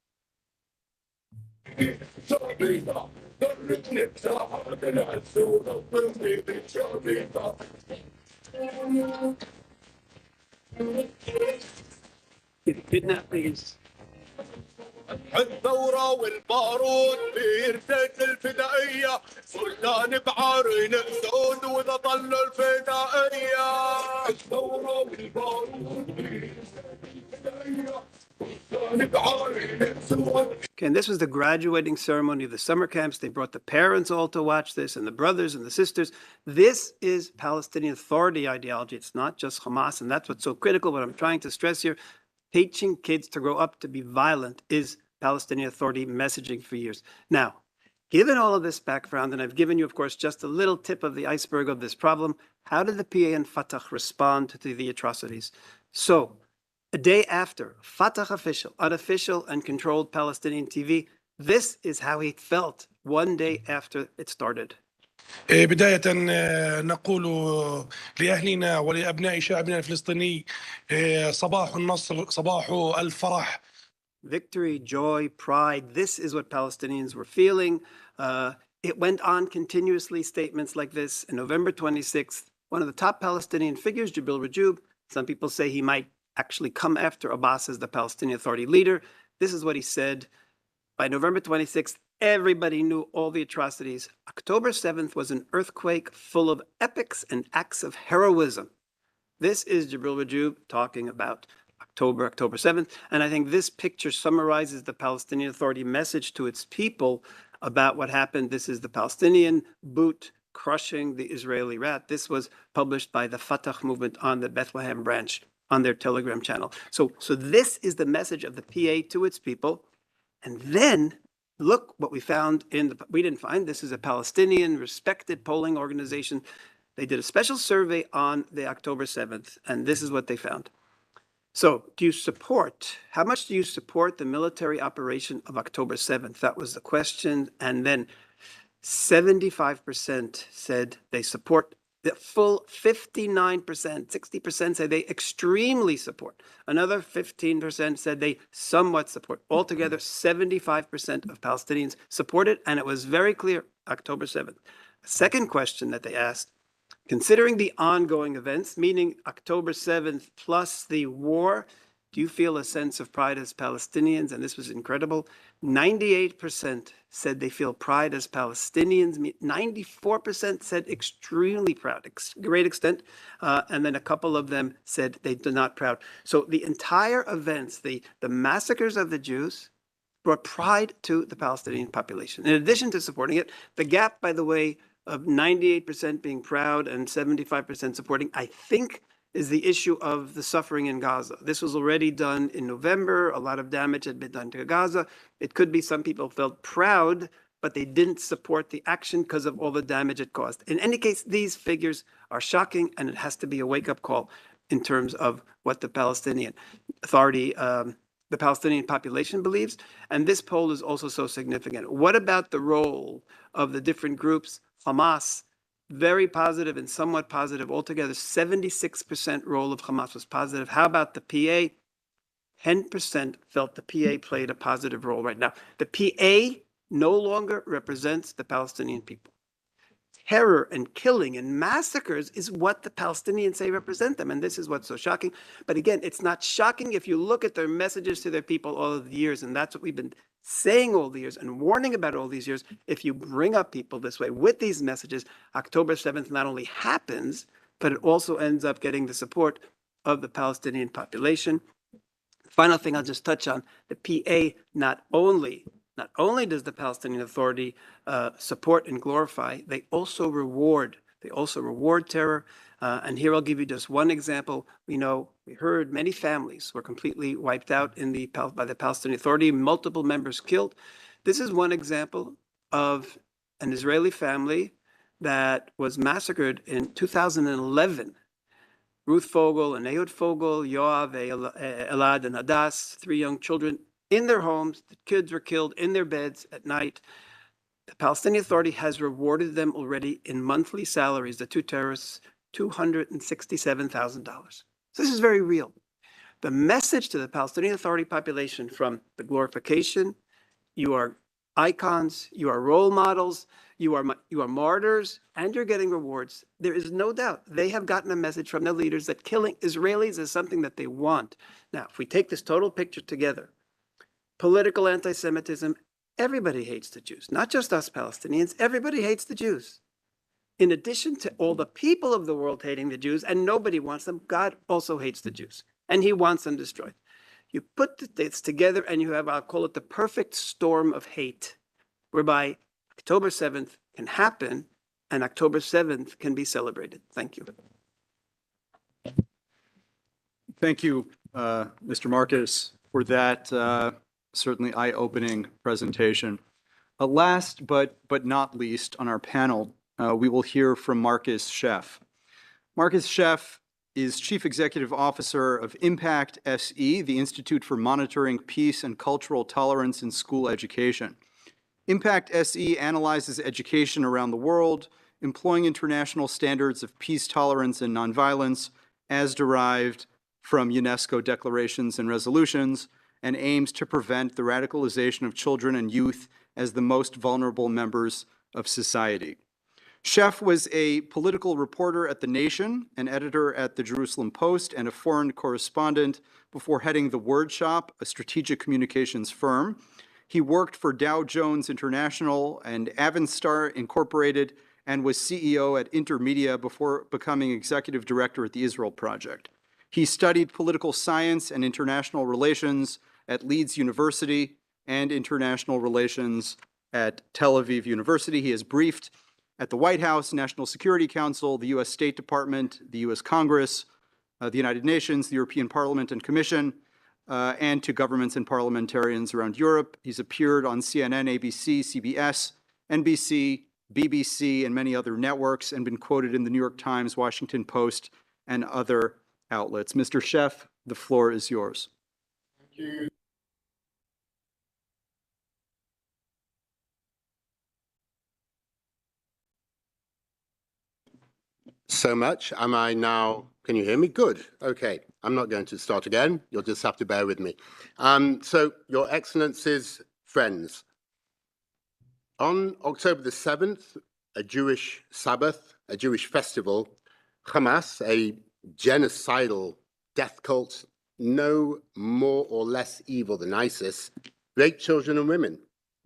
Kidnappings. الثورة والبارود بيرتد الفدائية سلطان بعارين أسود وإذا ضل الفدائية الثورة والبارود بيرتد الفدائية سلطان Okay, and this was the graduating ceremony of the summer camps. They brought the parents all to watch this, and the brothers and the sisters. This is Palestinian Authority ideology. It's not just Hamas, and that's what's so critical. What I'm trying to stress here, teaching kids to grow up to be violent is Palestinian Authority messaging for years. Now, given all of this background, and I've given you, of course, just a little tip of the iceberg of this problem, how did the PA and Fatah respond to the atrocities? So, a day after, Fatah official, unofficial and controlled Palestinian TV, this is how he felt one day after it started. بداية نقول لأهلنا ولأبناء شعبنا الفلسطيني صباح النصر صباح الفرح. Victory, joy, pride, this is what Palestinians were feeling. It went on continuously, statements like this. On November 26th, one of the top Palestinian figures, Jibril Rajoub, some people say he might actually come after Abbas as the Palestinian Authority leader. This is what he said. By November 26th, everybody knew all the atrocities. October 7th was an earthquake full of epics and acts of heroism. This is Jibril Rajoub talking about October 7th. And I think this picture summarizes the Palestinian Authority message to its people about what happened. This is the Palestinian boot crushing the Israeli rat. This was published by the Fatah movement on the Bethlehem branch on their Telegram channel. So this is the message of the PA to its people. And then look what we found we didn't find, this is a Palestinian respected polling organization. They did a special survey on the October 7th, and this is what they found. So how much do you support the military operation of October 7th? That was the question. And then 75% said they support. The full 59%, 60% said they extremely support. Another 15% said they somewhat support. Altogether, 75% of Palestinians supported, and it was very clear, October 7th. A second question that they asked, considering the ongoing events, meaning October 7th plus the war, do you feel a sense of pride as Palestinians? And this was incredible. 98% said they feel pride as Palestinians. 94% said extremely proud, great extent. And then a couple of them said they do not proud. So the entire events, the massacres of the Jews, brought pride to the Palestinian population. In addition to supporting it, the gap, by the way, of 98% being proud and 75% supporting, I think, is the issue of the suffering in Gaza. This was already done in November. A lot of damage had been done to Gaza. It could be some people felt proud, but they didn't support the action because of all the damage it caused. In any case, these figures are shocking, and it has to be a wake-up call in terms of what the Palestinian Authority, the Palestinian population believes. And this poll is also so significant. What about the role of the different groups? Hamas, very positive and somewhat positive. Altogether, 76% role of Hamas was positive. How about the PA? 10% felt the PA played a positive role right now. The PA no longer represents the Palestinian people. Terror and killing and massacres is what the Palestinians say represent them. And this is what's so shocking. But again, it's not shocking if you look at their messages to their people all of the years. And that's what we've been saying all the years and warning about all these years. If you bring up people this way with these messages, October 7th not only happens, but it also ends up getting the support of the Palestinian population. Final thing I'll just touch on, the PA not only does the Palestinian Authority support and glorify, they also reward terror. And here I'll give you just one example. We heard many families were completely wiped out by the Palestinian Authority, multiple members killed. This is one example of an Israeli family that was massacred in 2011. Ruth Fogel and Ehud Fogel, Yoav, Elad, and Hadass, 3 young children in their homes. The kids were killed in their beds at night. The Palestinian Authority has rewarded them already in monthly salaries, the 2 terrorists, $267,000. So this is very real. The message to the Palestinian Authority population from the glorification, you are icons, you are role models, you are martyrs, and you're getting rewards. There is no doubt they have gotten a message from their leaders that killing Israelis is something that they want. Now, if we take this total picture together, political anti-Semitism, everybody hates the Jews, not just us Palestinians, everybody hates the Jews. In addition to all the people of the world hating the Jews, and nobody wants them, God also hates the Jews, and he wants them destroyed. You put the dates together and you have, I'll call it the perfect storm of hate, whereby October 7th can happen and October 7th can be celebrated. Thank you. Thank you, Mr. Marcus, for that certainly eye-opening presentation. Last but not least on our panel, we will hear from Marcus Sheff. Marcus Sheff is Chief Executive Officer of Impact SE, the Institute for Monitoring Peace and Cultural Tolerance in School Education. Impact SE analyzes education around the world, employing international standards of peace, tolerance, and nonviolence as derived from UNESCO declarations and resolutions, and aims to prevent the radicalization of children and youth as the most vulnerable members of society. Sheff was a political reporter at The Nation, an editor at the Jerusalem Post, and a foreign correspondent before heading The Word Shop, a strategic communications firm. He worked for Dow Jones International and Avenstar Incorporated and was CEO at Intermedia before becoming executive director at the Israel Project. He studied political science and international relations at Leeds University and international relations at Tel Aviv University. He has briefed at the White House, National Security Council, the U.S. State Department, the U.S. Congress, the United Nations, the European Parliament and Commission, and to governments and parliamentarians around Europe. He's appeared on CNN, ABC, CBS, NBC, BBC, and many other networks, and been quoted in the New York Times, Washington Post, and other outlets. Mr. Sheff, the floor is yours. Thank you. So much. Am I now, can you hear me? Good. Okay. I'm not going to start again. You'll just have to bear with me. So, Your Excellencies, friends, on October the 7th, a Jewish Sabbath, a Jewish festival, Hamas, a genocidal death cult, no more or less evil than ISIS, raped children and women.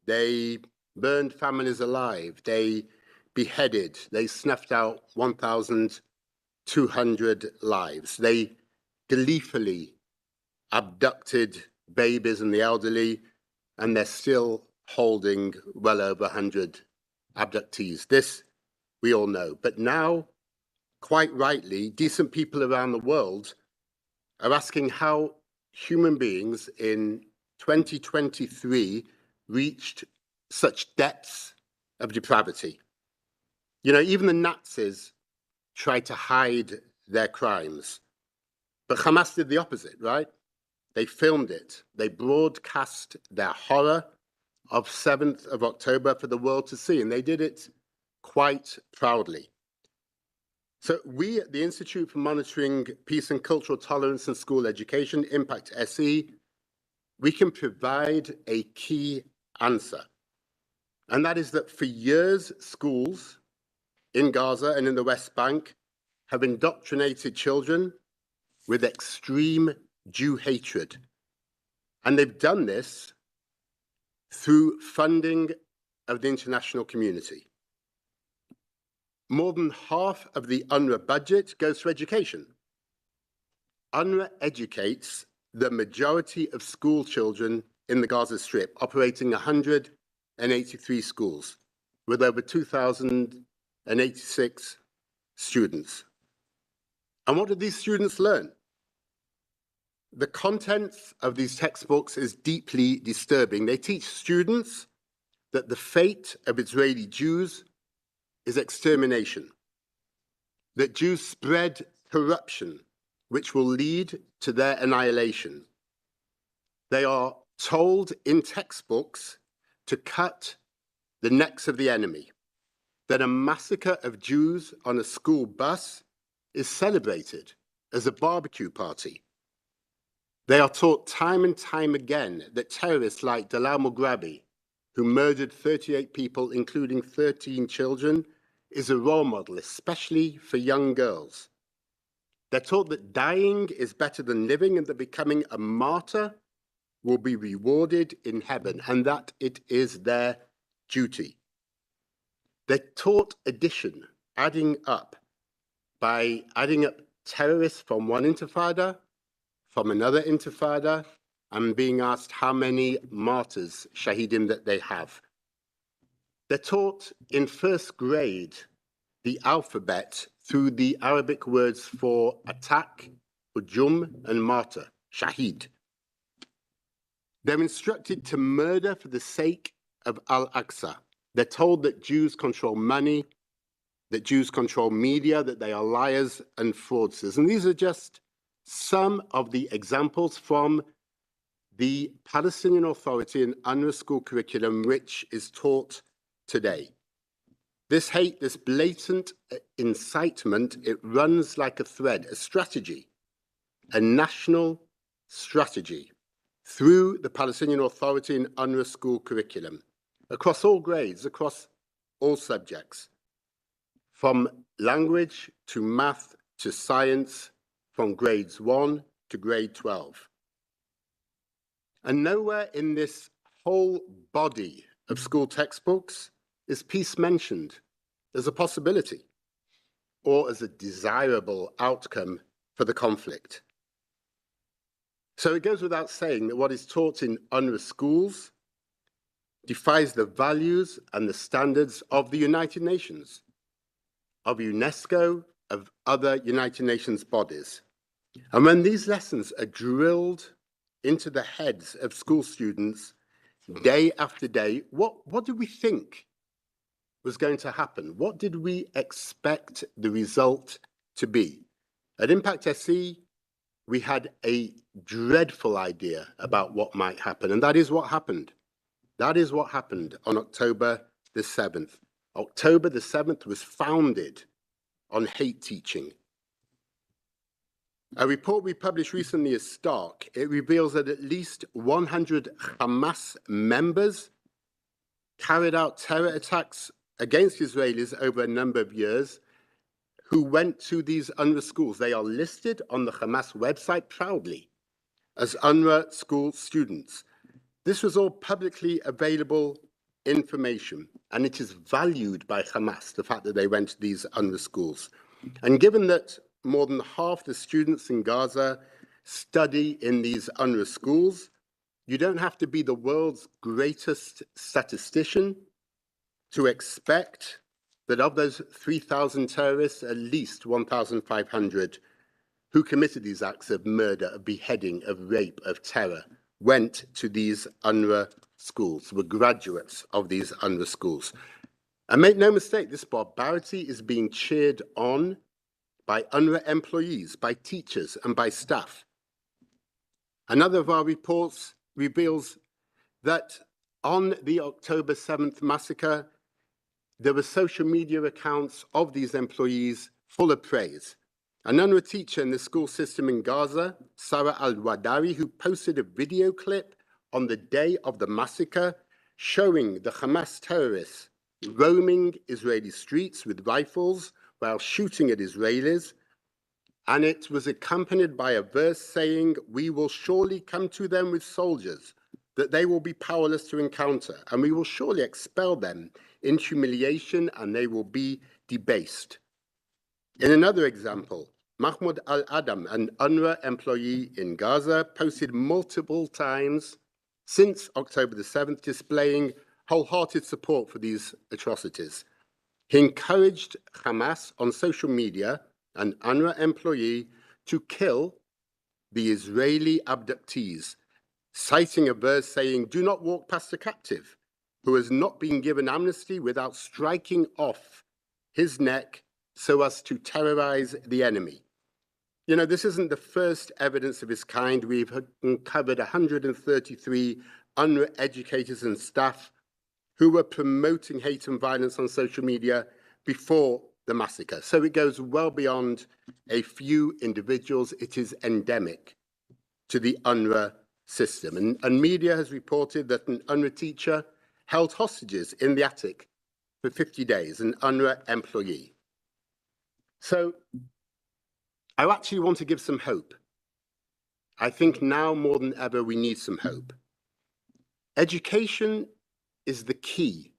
They burned families alive. They beheaded. They snuffed out 1,200 lives. They gleefully abducted babies and the elderly, and they're still holding well over 100 abductees. This we all know. But now, quite rightly, decent people around the world are asking how human beings in 2023 reached such depths of depravity. You know, even the Nazis tried to hide their crimes. But Hamas did the opposite, right? They filmed it. They broadcast their horror of 7th of October for the world to see, and they did it quite proudly. So we at the Institute for Monitoring Peace and Cultural Tolerance in School Education, Impact SE, we can provide a key answer. And that is that for years, schools in Gaza and in the West Bank have indoctrinated children with extreme Jew hatred. And they've done this through funding of the international community. More than half of the UNRWA budget goes to education. UNRWA educates the majority of school children in the Gaza Strip, operating 183 schools with over 2,086 students. And what did these students learn? The contents of these textbooks is deeply disturbing. They teach students that the fate of Israeli Jews is extermination, that Jews spread corruption, which will lead to their annihilation. They are told in textbooks to cut the necks of the enemy, that a massacre of Jews on a school bus is celebrated as a barbecue party. They are taught time and time again that terrorists like Dalal Mughrabi, who murdered 38 people, including 13 children, is a role model, especially for young girls. They're taught that dying is better than living and that becoming a martyr will be rewarded in heaven, and that it is their duty. They're taught addition, adding up, by adding up terrorists from one intifada, from another intifada, and being asked how many martyrs, shahidim, that they have. They're taught in first grade the alphabet through the Arabic words for attack, hujum, and martyr, shahid. They're instructed to murder for the sake of Al-Aqsa. They're told that Jews control money, that Jews control media, that they are liars and fraudsters. And these are just some of the examples from the Palestinian Authority and UNRWA school curriculum, which is taught today. This hate, this blatant incitement, it runs like a thread, a strategy, a national strategy through the Palestinian Authority and UNRWA school curriculum, across all grades, across all subjects, from language to math to science, from grades 1 to grade 12. And nowhere in this whole body of school textbooks is peace mentioned as a possibility or as a desirable outcome for the conflict. So it goes without saying that what is taught in UNRWA schools defies the values and the standards of the United Nations, of UNESCO, of other United Nations bodies. And when these lessons are drilled into the heads of school students day after day, what did we think was going to happen? What did we expect the result to be? At Impact SE, we had a dreadful idea about what might happen, and that is what happened. That is what happened on October the 7th. October the 7th was founded on hate teaching. A report we published recently is stark. It reveals that at least 100 Hamas members carried out terror attacks against Israelis over a number of years who went to these UNRWA schools. They are listed on the Hamas website proudly as UNRWA school students. This was all publicly available information, and it is valued by Hamas, the fact that they went to these UNRWA schools. And given that more than half the students in Gaza study in these UNRWA schools, you don't have to be the world's greatest statistician to expect that of those 3,000 terrorists, at least 1,500 who committed these acts of murder, of beheading, of rape, of terror, went to these UNRWA schools, were graduates of these UNRWA schools. And make no mistake, this barbarity is being cheered on by UNRWA employees, by teachers, and by staff. Another of our reports reveals that on the October 7th massacre, there were social media accounts of these employees full of praise. An UNRWA teacher in the school system in Gaza, Sarah al-Wadari, who posted a video clip on the day of the massacre showing the Hamas terrorists roaming Israeli streets with rifles while shooting at Israelis, and it was accompanied by a verse saying, "We will surely come to them with soldiers that they will be powerless to encounter, and we will surely expel them in humiliation, and they will be debased." In another example, Mahmoud al-Adam, an UNRWA employee in Gaza, posted multiple times since October the 7th, displaying wholehearted support for these atrocities. He encouraged Hamas on social media, an UNRWA employee, to kill the Israeli abductees, citing a verse saying, "Do not walk past a captive who has not been given amnesty without striking off his neck so as to terrorize the enemy." You know, this isn't the first evidence of its kind. We've uncovered 133 UNRWA educators and staff who were promoting hate and violence on social media before the massacre. So it goes well beyond a few individuals. It is endemic to the UNRWA system. And media has reported that an UNRWA teacher held hostages in the attic for 50 days, an UNRWA employee. So I actually want to give some hope. I think now more than ever we need some hope. Education is the key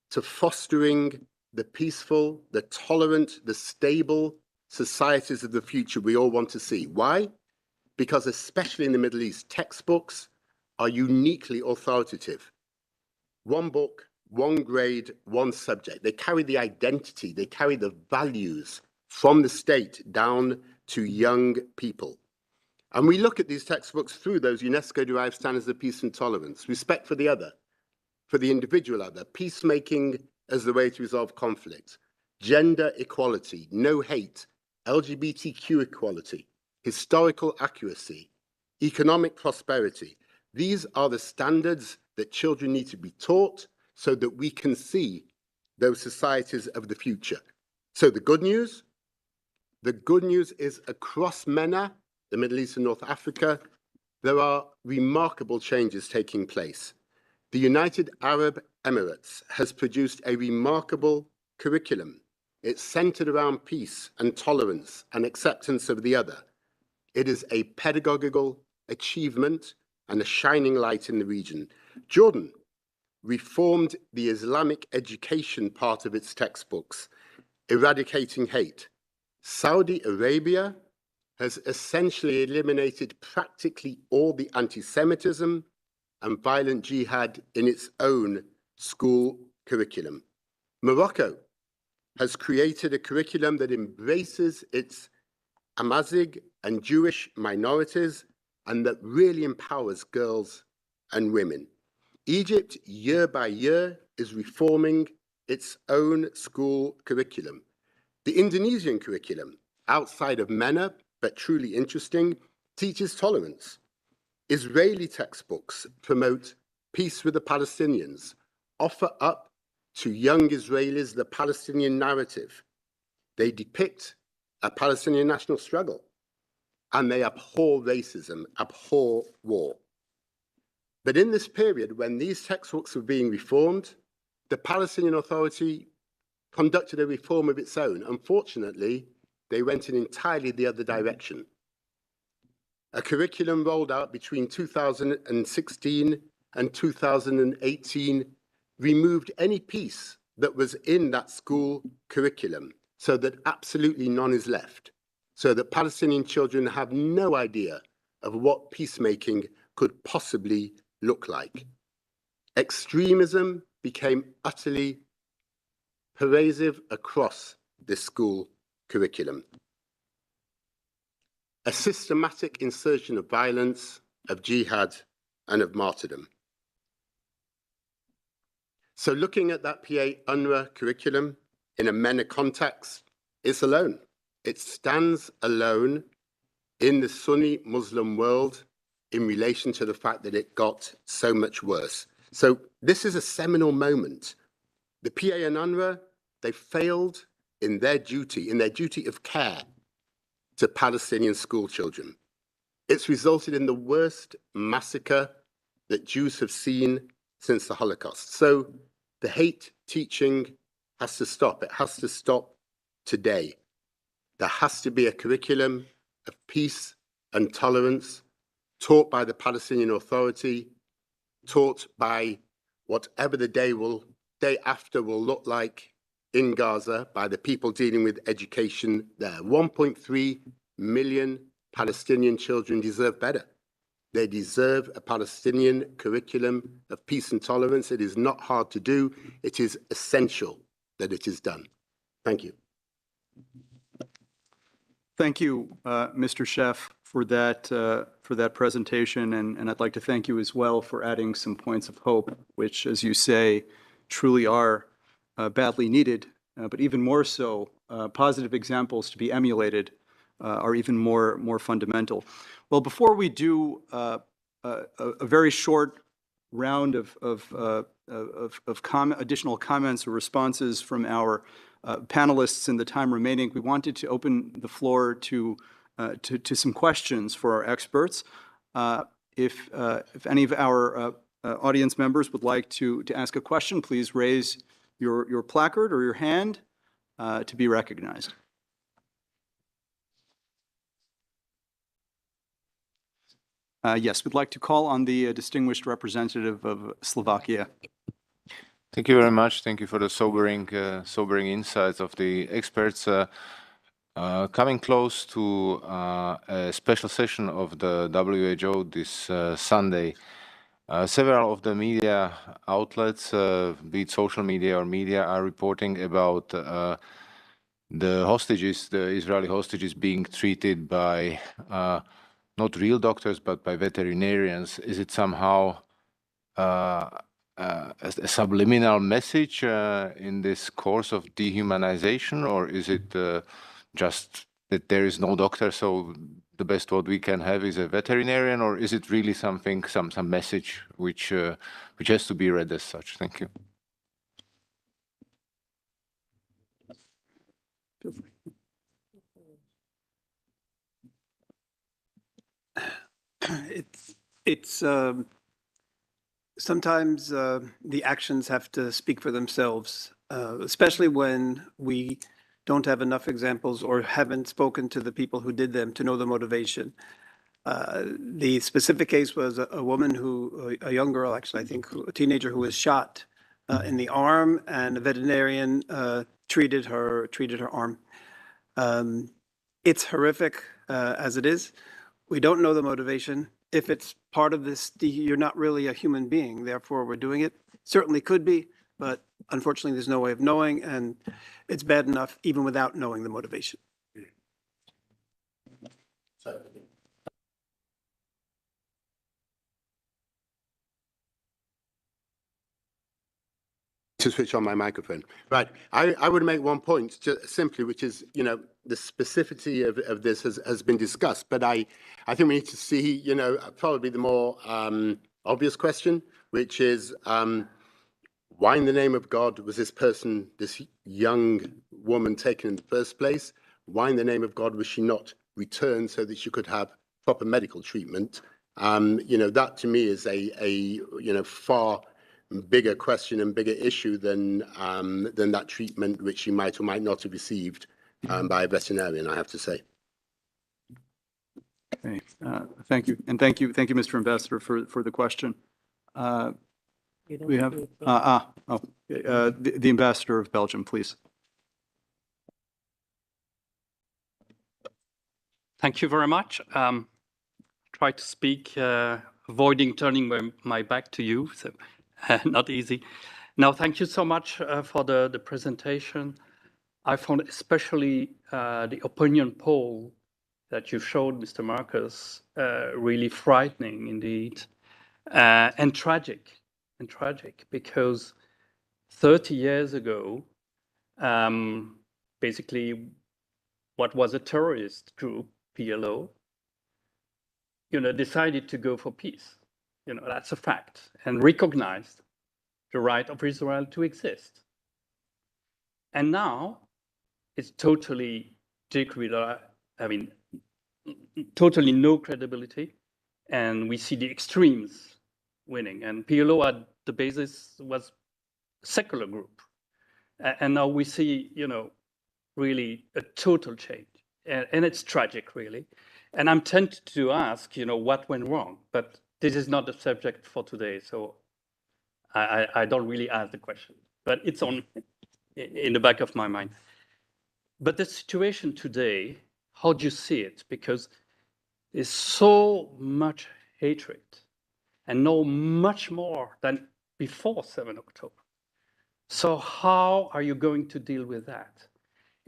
to fostering the peaceful, the tolerant, the stable societies of the future we all want to see. Why? Because especially in the Middle East, textbooks are uniquely authoritative. One book, one grade, one subject. They carry the identity, they carry the values from the state down to young people. And we look at these textbooks through those UNESCO-derived standards of peace and tolerance, respect for the other, for the individual other, peacemaking as the way to resolve conflict, gender equality, no hate, LGBTQ equality, historical accuracy, economic prosperity. These are the standards that children need to be taught so that we can see those societies of the future. So the good news is across MENA, the Middle East and North Africa, there are remarkable changes taking place. The United Arab Emirates has produced a remarkable curriculum. It's centered around peace and tolerance and acceptance of the other. It is a pedagogical achievement and a shining light in the region. Jordan reformed the Islamic education part of its textbooks, eradicating hate. Saudi Arabia has essentially eliminated practically all the anti-Semitism and violent jihad in its own school curriculum. Morocco has created a curriculum that embraces its Amazigh and Jewish minorities and that really empowers girls and women. Egypt, year by year, is reforming its own school curriculum. The Indonesian curriculum, outside of MENA, but truly interesting, teaches tolerance. Israeli textbooks promote peace with the Palestinians, offer up to young Israelis the Palestinian narrative. They depict a Palestinian national struggle, and they abhor racism, abhor war. But in this period, when these textbooks were being reformed, the Palestinian Authority conducted a reform of its own. Unfortunately, they went in entirely the other direction. A curriculum rolled out between 2016 and 2018 removed any piece that was in that school curriculum so that absolutely none is left, so that Palestinian children have no idea of what peacemaking could possibly look like. Extremism became utterly pervasive across this school curriculum. A systematic insertion of violence, of jihad, and of martyrdom. So looking at that PA-UNRWA curriculum in a MENA context, it's alone. It stands alone in the Sunni Muslim world in relation to the fact that it got so much worse. So this is a seminal moment. The PA and UNRWA, they failed in their duty of care to Palestinian school children. It's resulted in the worst massacre that Jews have seen since the Holocaust. So the hate teaching has to stop. It has to stop today. There has to be a curriculum of peace and tolerance taught by the Palestinian Authority, taught by whatever the day after will look like in Gaza by the people dealing with education there. 1.3 million Palestinian children deserve better. They deserve a Palestinian curriculum of peace and tolerance. It is not hard to do. It is essential that it is done. Thank you. Thank you, Mr. Sheff, for that presentation, and I'd like to thank you as well for adding some points of hope, which, as you say, truly are badly needed, but even more so, positive examples to be emulated are even more fundamental. Well, before we do a very short round of additional comments or responses from our panelists in the time remaining, we wanted to open the floor to some questions for our experts. If any of our audience members would like to ask a question, please raise your placard or your hand to be recognized. Yes, we'd like to call on the distinguished representative of Slovakia. Thank you very much. Thank you for the sobering insights of the experts. Coming close to a special session of the WHO this Sunday, Several of the media outlets, be it social media or media, are reporting about the hostages, the Israeli hostages, being treated by not real doctors, but by veterinarians. Is it somehow a subliminal message in this course of dehumanization, or is it just that there is no doctor, so the best what we can have is a veterinarian, or is it really something, some message which has to be read as such? Thank you. It's sometimes the actions have to speak for themselves, especially when we don't have enough examples or haven't spoken to the people who did them to know the motivation. The specific case was a woman a young girl, actually, I think, a teenager who was shot in the arm, and a veterinarian treated her arm. It's horrific as it is. We don't know the motivation. If it's part of this, you're not really a human being, therefore we're doing it. Certainly could be, but unfortunately there's no way of knowing, and it's bad enough even without knowing the motivation. To switch on my microphone. Right. I would make one point just simply, which is, you know, the specificity of this has been discussed, but I think we need to see, you know, probably the more obvious question, which is why in the name of God was this person, this young woman, taken in the first place? Why in the name of God was she not returned so that she could have proper medical treatment? You know, that to me is a you know, far bigger question and bigger issue than that treatment which she might or might not have received by a veterinarian, I have to say. Okay, thank you, and thank you, Mr. Ambassador, for the question. We have the Ambassador of Belgium, please. Thank you very much. Try to speak, avoiding turning my back to you, so not easy. Now, thank you so much for the presentation. I found especially the opinion poll that you showed, Mr. Marcus, really frightening indeed, and tragic, because 30 years ago, basically what was a terrorist group, PLO, you know, decided to go for peace. You know, that's a fact, and recognized the right of Israel to exist. And now it's totally totally no credibility, and we see the extremes winning. And PLO at the basis was a secular group, and now we see, you know, really a total change, and it's tragic, really. And I'm tempted to ask, you know, what went wrong, but this is not the subject for today, so I don't really ask the question, but it's in the back of my mind. But the situation today, how do you see it? Because there's so much hatred, and no much more than before 7 October. So how are you going to deal with that?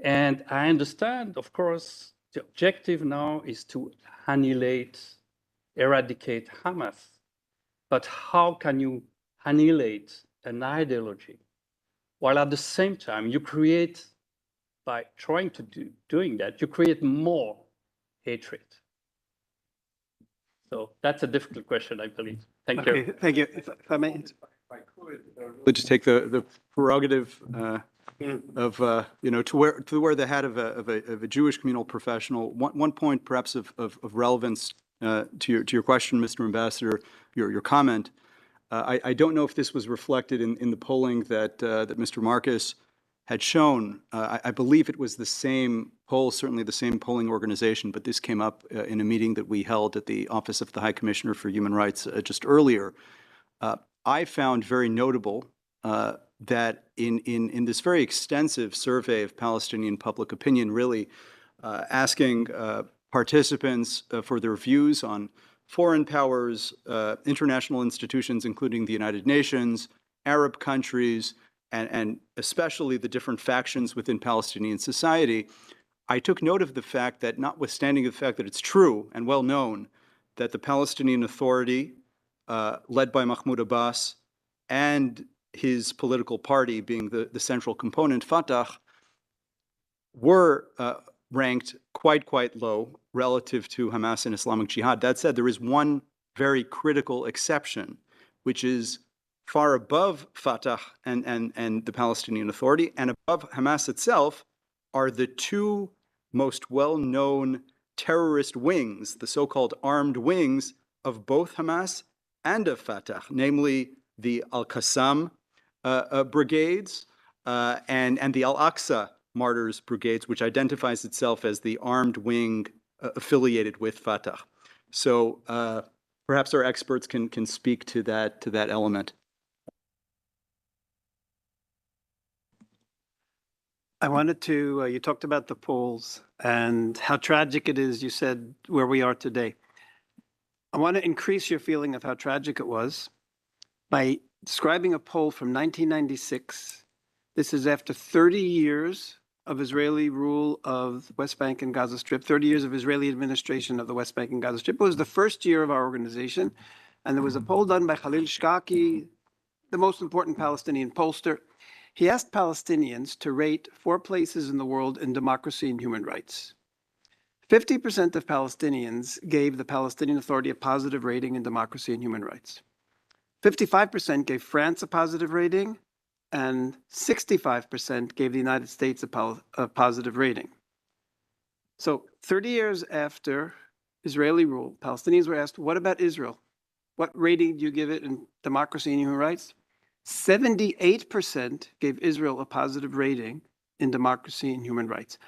And I understand, of course, the objective now is to annihilate, eradicate Hamas. But how can you annihilate an ideology while at the same time you create, by trying to doing that, you create more hatred? So that's a difficult question, I believe. Thank you. Okay, thank you. If I may. Just take the prerogative of you know, to wear the hat of a Jewish communal professional. One point perhaps of relevance to your question, Mr. Ambassador, your comment. I don't know if this was reflected in the polling that Mr. Marcus had shown. I believe it was the same poll, certainly the same polling organization, but this came up in a meeting that we held at the Office of the High Commissioner for Human Rights just earlier. I found very notable that in this very extensive survey of Palestinian public opinion, really asking participants for their views on foreign powers, international institutions, including the United Nations, Arab countries, and especially the different factions within Palestinian society, I took note of the fact that, notwithstanding the fact that it's true and well known that the Palestinian Authority, led by Mahmoud Abbas, and his political party being the central component, Fatah, were ranked quite low relative to Hamas and Islamic Jihad. That said, there is one very critical exception, which is far above Fatah and the Palestinian Authority, and above Hamas itself are the two most well-known terrorist wings, the so-called armed wings of both Hamas and of Fatah, namely the Al-Qassam brigades and the Al-Aqsa Martyrs brigades, which identifies itself as the armed wing affiliated with Fatah. So perhaps our experts can speak to that element. I wanted to, you talked about the polls and how tragic it is, you said, where we are today. I want to increase your feeling of how tragic it was by describing a poll from 1996. This is after 30 years of Israeli rule of the West Bank and Gaza Strip, 30 years of Israeli administration of the West Bank and Gaza Strip. It was the first year of our organization, and there was a poll done by Khalil Shkaki, the most important Palestinian pollster. He asked Palestinians to rate 4 places in the world in democracy and human rights. 50% of Palestinians gave the Palestinian Authority a positive rating in democracy and human rights. 55% gave France a positive rating, and 65% gave the United States a positive rating. So 30 years after Israeli rule, Palestinians were asked, what about Israel? What rating do you give it in democracy and human rights? 78% gave Israel a positive rating in democracy and human rights.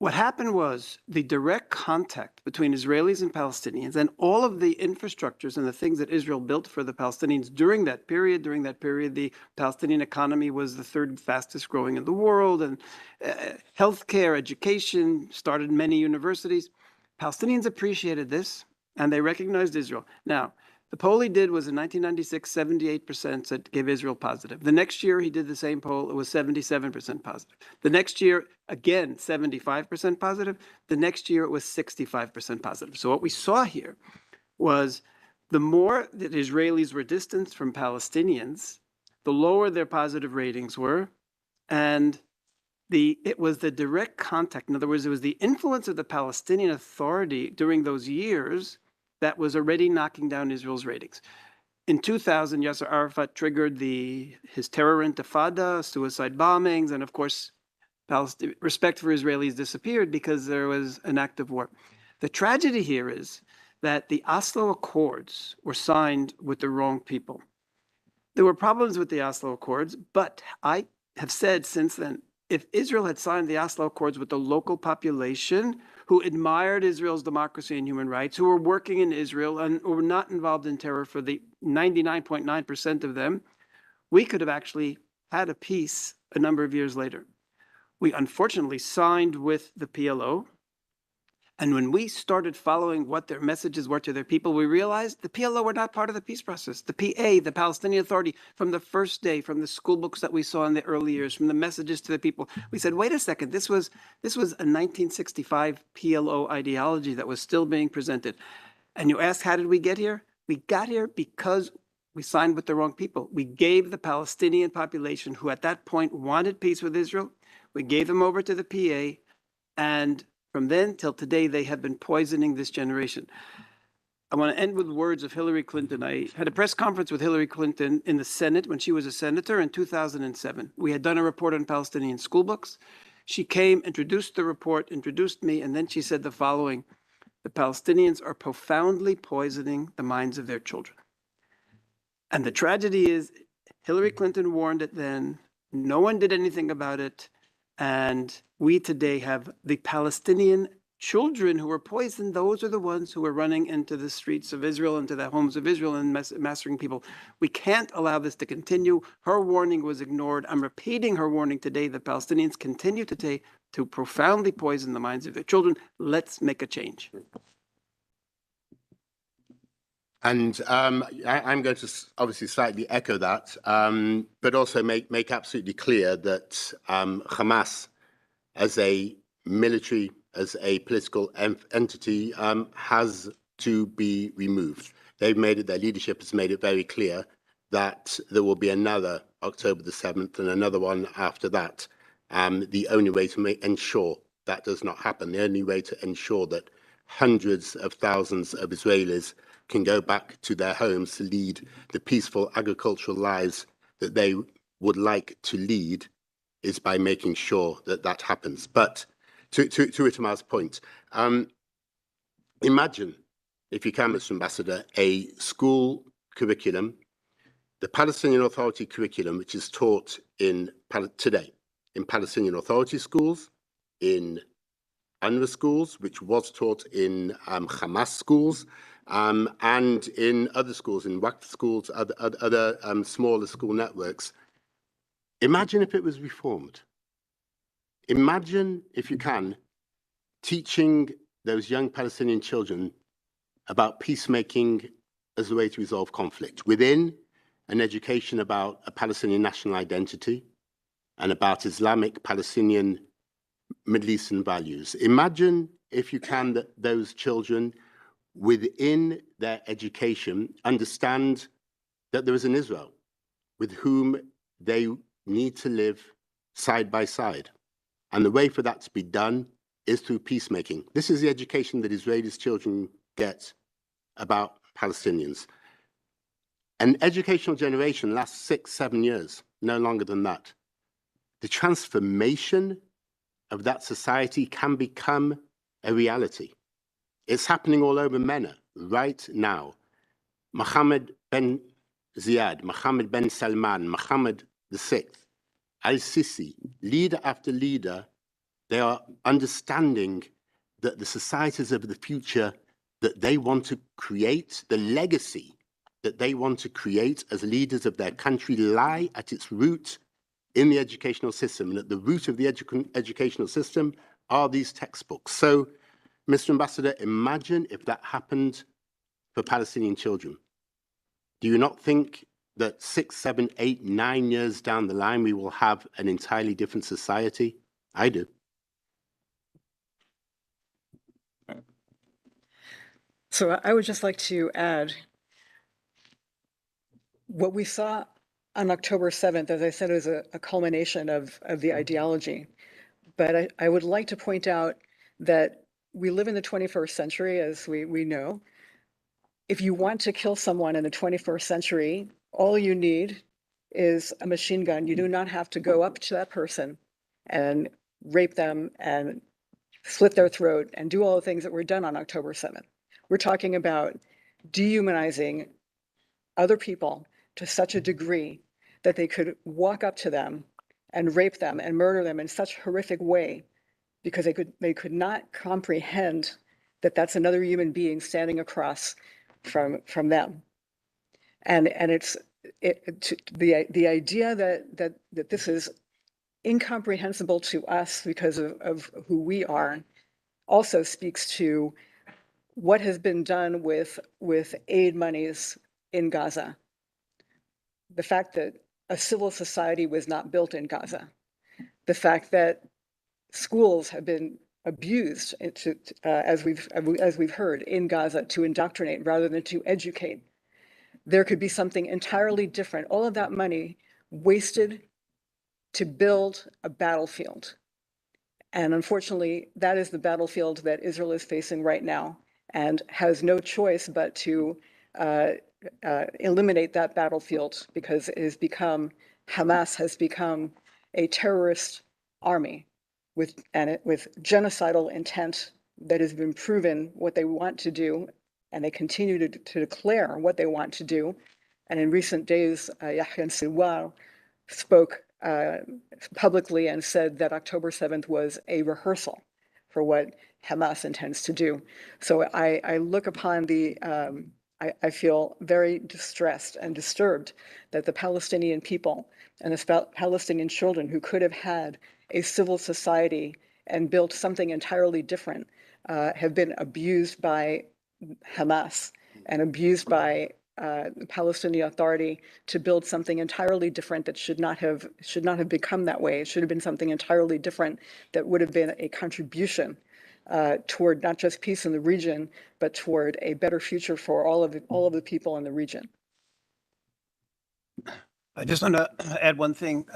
What happened was the direct contact between Israelis and Palestinians and all of the infrastructures and the things that Israel built for the Palestinians during that period. During that period, the Palestinian economy was the 3rd fastest growing in the world, and healthcare, education, started many universities. Palestinians appreciated this, and they recognized Israel. Now, the poll he did was in 1996, 78% said gave Israel positive. The next year he did the same poll, it was 77% positive. The next year, again, 75% positive. The next year it was 65% positive. So what we saw here was the more that Israelis were distanced from Palestinians, the lower their positive ratings were, and it was the direct contact. In other words, it was the influence of the Palestinian Authority during those years that was already knocking down Israel's ratings. In 2000, Yasser Arafat triggered his terror intifada, suicide bombings, and of course, respect for Israelis disappeared because there was an act of war. The tragedy here is that the Oslo Accords were signed with the wrong people. There were problems with the Oslo Accords, but I have said since then, if Israel had signed the Oslo Accords with the local population who admired Israel's democracy and human rights, who were working in Israel and were not involved in terror for the 99.9% of them, we could have actually had a peace a number of years later. We unfortunately signed with the PLO. And when we started following what their messages were to their people, we realized the PLO were not part of the peace process. The PA, the Palestinian Authority, from the first day, from the school books that we saw in the early years, from the messages to the people, we said, wait a second, this was a 1965 PLO ideology that was still being presented. And you ask, how did we get here? We got here because we signed with the wrong people. We gave the Palestinian population, who at that point wanted peace with Israel, we gave them over to the PA, and from then till today, they have been poisoning this generation. I want to end with words of Hillary Clinton. I had a press conference with Hillary Clinton in the Senate when she was a senator in 2007. We had done a report on Palestinian school books. She came, introduced the report, introduced me, and then she said the following: the Palestinians are profoundly poisoning the minds of their children. And the tragedy is, Hillary Clinton warned it then. No one did anything about it. And we today have the Palestinian children who were poisoned. Those are the ones who are running into the streets of Israel, into the homes of Israel, and massacring people. We can't allow this to continue. Her warning was ignored. I'm repeating her warning today. The Palestinians continue to profoundly poison the minds of their children. Let's make a change. And I'm going to obviously slightly echo that, but also make absolutely clear that Hamas, as a military, as a political entity, has to be removed. They've made it, their leadership has made it very clear that there will be another October the 7th and another one after that. The only way to ensure that does not happen, the only way to ensure that hundreds of thousands of Israelis can go back to their homes to lead the peaceful agricultural lives that they would like to lead is by making sure that that happens. But to Itamar's point, imagine, if you can, Mr. Ambassador, a school curriculum, the Palestinian Authority curriculum, which is taught today in Palestinian Authority schools, in UNRWA schools, which was taught in Hamas schools, and in other schools, in Waqf schools, other smaller school networks. Imagine if it was reformed. Imagine, if you can, teaching those young Palestinian children about peacemaking as a way to resolve conflict within an education about a Palestinian national identity and about Islamic Palestinian Middle Eastern values. Imagine, if you can, that those children within their education understand that there is an Israel with whom they need to live side by side. And the way for that to be done is through peacemaking. This is the education that Israelis' children get about Palestinians. An educational generation lasts 6, 7 years, no longer than that. The transformation of that society can become a reality. It's happening all over MENA right now. Mohammed ben Ziyad, Mohammed ben Salman, Mohammed VI, Al-Sisi, leader after leader, they are understanding that the societies of the future that they want to create, the legacy that they want to create as leaders of their country lie at its root in the educational system. And at the root of the educational system are these textbooks. So, Mr. Ambassador, imagine if that happened for Palestinian children. Do you not think that 6, 7, 8, 9 years down the line, we will have an entirely different society? I do. So I would just like to add, what we saw on October 7th, as I said, is a culmination of the ideology. But I would like to point out that we live in the 21st century, as we know. If you want to kill someone in the 21st century, all you need is a machine gun. You do not have to go up to that person and rape them and slit their throat and do all the things that were done on October 7th. We're talking about dehumanizing other people to such a degree that they could walk up to them and rape them and murder them in such a horrific way because they could not comprehend that that's another human being standing across from them. And it's the idea that this is incomprehensible to us because of who we are also speaks to what has been done with aid monies in Gaza. The fact that a civil society was not built in Gaza. The fact that schools have been abused, as we've heard, in Gaza to indoctrinate rather than to educate. There could be something entirely different. All of that money wasted to build a battlefield. And unfortunately, that is the battlefield that Israel is facing right now and has no choice but to eliminate that battlefield because Hamas has become a terrorist army with genocidal intent that has been proven what they want to do, and they continue to declare what they want to do. And in recent days, Yahya Sinwar spoke publicly and said that October 7th was a rehearsal for what Hamas intends to do. So I look upon I feel very distressed and disturbed that the Palestinian people and the Palestinian children who could have had a civil society and built something entirely different have been abused by Hamas and abused by the Palestinian Authority to build something entirely different that should not have become that way. It should have been something entirely different that would have been a contribution toward not just peace in the region, but toward a better future for all of the people in the region. I just want to add one thing.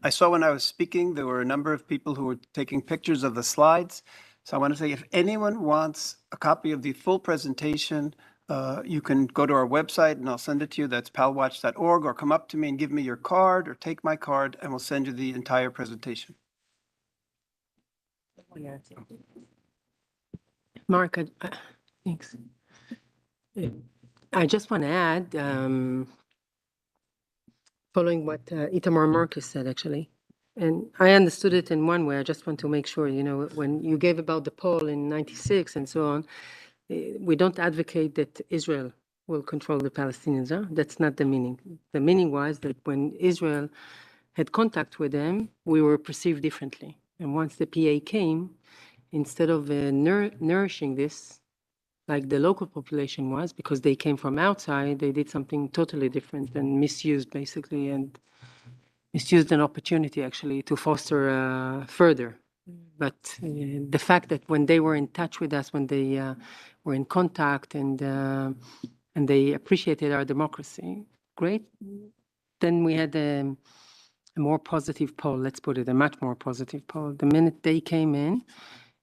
I saw when I was speaking, there were a number of people who were taking pictures of the slides. So I want to say, if anyone wants a copy of the full presentation, you can go to our website and I'll send it to you. That's palwatch.org, or come up to me and give me your card or take my card and we'll send you the entire presentation. Mark, thanks. I just want to add, following what Itamar Marcus said, actually, and I understood it in one way. I just want to make sure, when you gave about the poll in '96 and so on, we don't advocate that Israel will control the Palestinians. Huh? That's not the meaning. The meaning was that when Israel had contact with them, we were perceived differently. And once the PA came, instead of nourishing this, like the local population was, because they came from outside, they did something totally different and misused, basically, and misused an opportunity, actually, to foster further. But the fact that when they were in touch with us, when they were in contact and they appreciated our democracy, great. Then we had a more positive poll, let's put it, a much more positive poll. The minute they came in,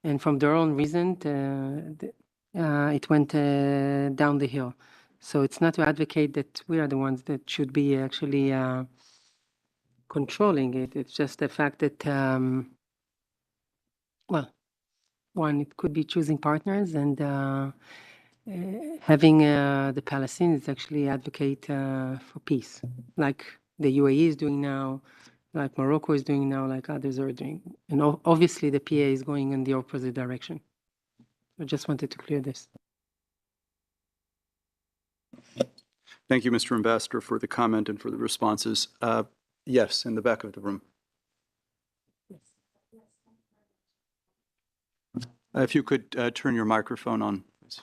and from their own reason, it went down the hill. So it's not to advocate that we are the ones that should be actually controlling it. It's just the fact that, one, it could be choosing partners and having the Palestinians actually advocate for peace, like the UAE is doing now, like Morocco is doing now, like others are doing. And obviously the PA is going in the opposite direction. I just wanted to clear this. Thank you, Mr. Ambassador, for the comment and for the responses. Yes, in the back of the room. If you could turn your microphone on, please.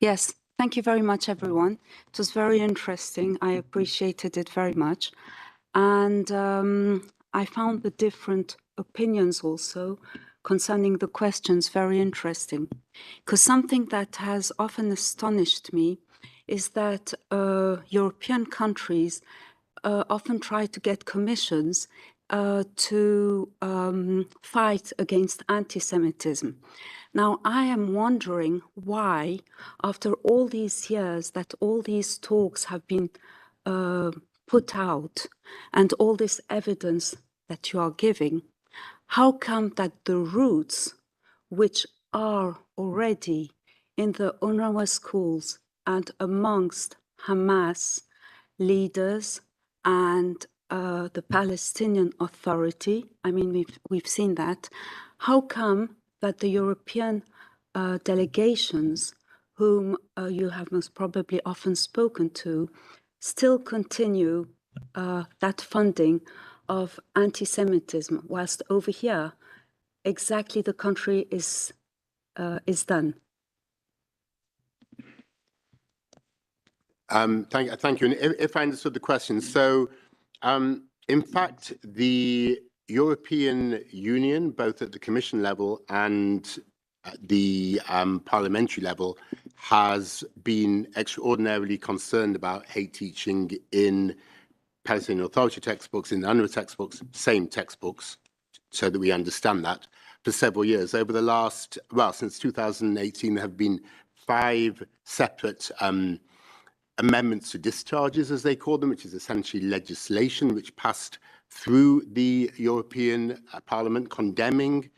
Yes, thank you very much, everyone. It was very interesting. I appreciated it very much. And I found the different opinions also concerning the questions very interesting. Because something that has often astonished me is that European countries often try to get commissions to fight against anti-Semitism. Now, I am wondering why, after all these years that all these talks have been put out and all this evidence that you are giving, how come that the roots, which are already in the UNRWA schools and amongst Hamas leaders and the Palestinian Authority, I mean, we've seen that, how come that the European delegations, whom you have most probably often spoken to, still continue that funding of anti-Semitism, whilst over here, exactly the country is done? Thank you. And if I understood the question, so in fact, the European Union, both at the Commission level and at the parliamentary level, has been extraordinarily concerned about hate teaching in Palestinian Authority textbooks, in the UNRWA textbooks, same textbooks, so that we understand that, for several years. Over the last, well, since 2018, there have been 5 separate amendments to discharges, as they call them, which is essentially legislation which passed through the European Parliament condemning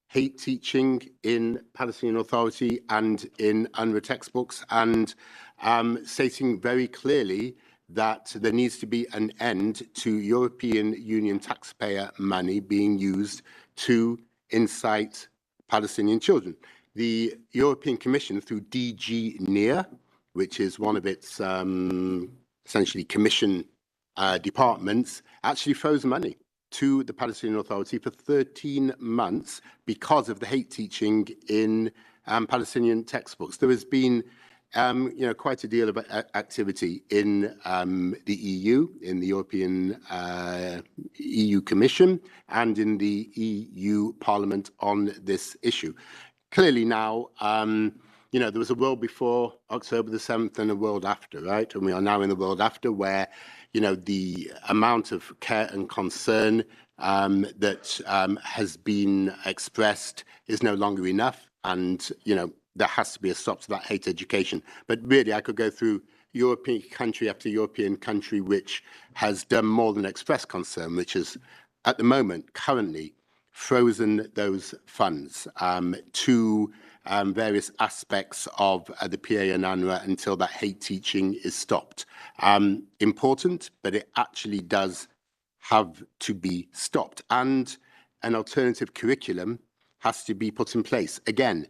hate teaching in Palestinian Authority and in UNRWA textbooks, and stating very clearly that there needs to be an end to European Union taxpayer money being used to incite Palestinian children. The European Commission, through DG NEAR, which is one of its essentially commission departments, actually froze money to the Palestinian Authority for 13 months because of the hate teaching in Palestinian textbooks. There has been quite a deal of activity in the EU, in the European EU Commission, and in the EU Parliament on this issue. Clearly now, there was a world before October the 7th and a world after, right? And we are now in the world after where, the amount of care and concern that has been expressed is no longer enough. And, there has to be a stop to that hate education. But really, I could go through European country after European country which has done more than express concern, which is, at the moment, currently, frozen those funds to various aspects of the PA and UNRWA until that hate teaching is stopped. Important, but it actually does have to be stopped. And an alternative curriculum has to be put in place. Again,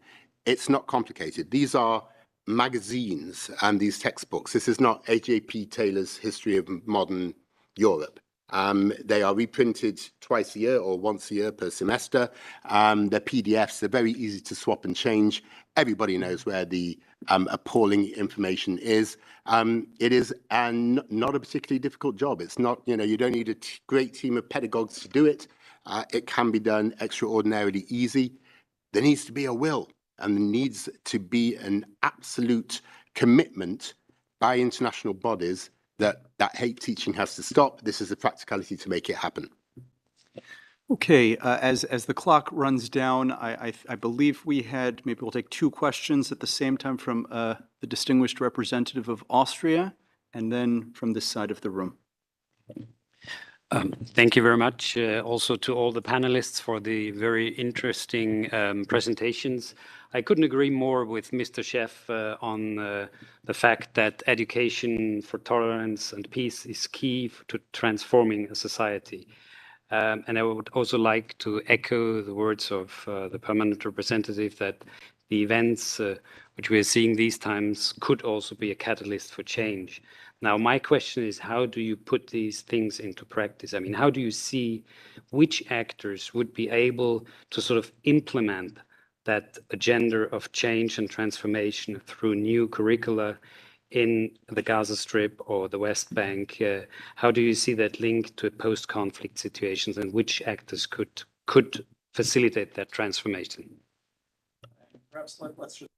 it's not complicated. These are magazines and these textbooks. This is not A.J.P. Taylor's History of Modern Europe. They are reprinted twice a year or once a year per semester. They're PDFs. They're very easy to swap and change. Everybody knows where the appalling information is. It is not a particularly difficult job. It's not, you don't need a great team of pedagogues to do it. It can be done extraordinarily easy. There needs to be a will, and there needs to be an absolute commitment by international bodies that hate teaching has to stop. This is the practicality to make it happen. Okay, as the clock runs down, I believe we had, maybe we'll take 2 questions at the same time from the distinguished representative of Austria, and then from this side of the room. Thank you very much also to all the panelists for the very interesting presentations. I couldn't agree more with Mr. Sheff on the fact that education for tolerance and peace is key to transforming a society. And I would also like to echo the words of the permanent representative that the events which we are seeing these times could also be a catalyst for change. Now, my question is, how do you put these things into practice? I mean, how do you see which actors would be able to sort of implement that agenda of change and transformation through new curricula in the Gaza Strip or the West Bank? How do you see that linked to post-conflict situations, and which actors could facilitate that transformation? Perhaps let's just...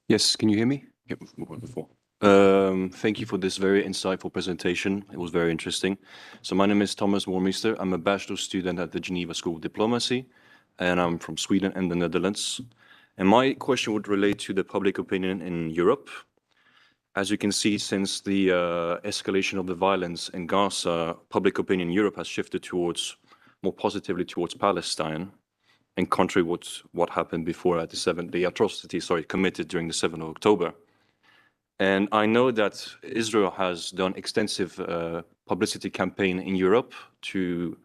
Yes, can you hear me? Yep, wonderful. Thank you for this very insightful presentation. It was very interesting. So my name is Thomas Wormeister. I'm a bachelor student at the Geneva School of Diplomacy, and I'm from Sweden and the Netherlands. And my question would relate to the public opinion in Europe. As you can see, since the escalation of the violence in Gaza, public opinion in Europe has shifted more positively towards Palestine, in contrary with what happened before at the atrocities committed during the 7th of October. And I know that Israel has done extensive publicity campaign in Europe to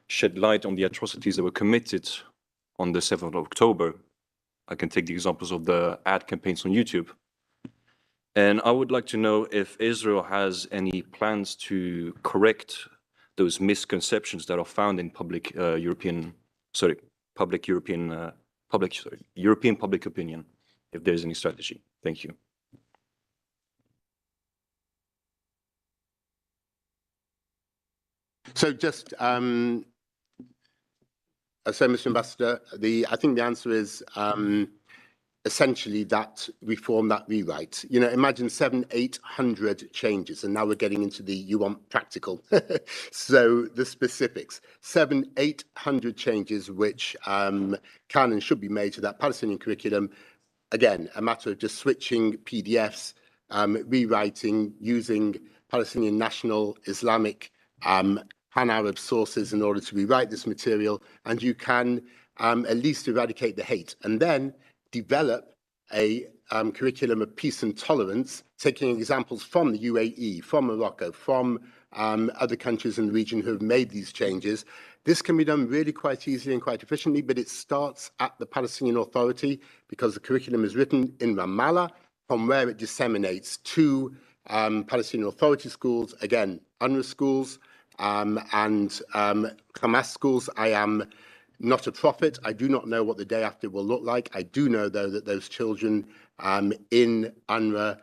shed light on the atrocities that were committed on the 7th of October. I can take the examples of the ad campaigns on YouTube. And I would like to know if Israel has any plans to correct those misconceptions that are found in European public opinion, if there's any strategy. Thank you. So just, Mr. Ambassador, I think the answer is essentially that reform, that rewrite. Imagine 700-800 changes, and now we're getting into you want practical. So the specifics, 700-800 changes which can and should be made to that Palestinian curriculum. Again, a matter of just switching PDFs, rewriting, using Palestinian national Islamic Pan-Arab sources in order to rewrite this material, and you can at least eradicate the hate, and then develop a curriculum of peace and tolerance, taking examples from the UAE, from Morocco, from other countries in the region who have made these changes. This can be done really quite easily and quite efficiently, but it starts at the Palestinian Authority because the curriculum is written in Ramallah, from where it disseminates to Palestinian Authority schools, again, UNRWA schools, and Hamas schools. I am not a prophet. I do not know what the day after will look like. I do know, though, that those children in UNRWA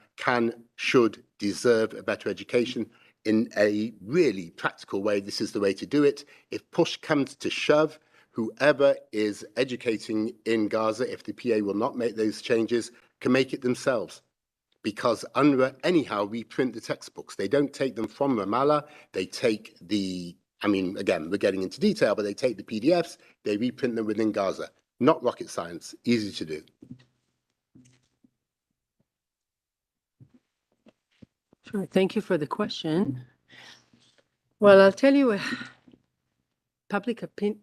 should deserve a better education in a really practical way. This is the way to do it. If push comes to shove, whoever is educating in Gaza, if the PA will not make those changes, can make it themselves. Because UNRWA, anyhow, reprint the textbooks. They don't take them from Ramallah. They take the, I mean, again, we're getting into detail, but they take the PDFs, they reprint them within Gaza. Not rocket science, easy to do. Sure, thank you for the question. Well, I'll tell you, public opinion,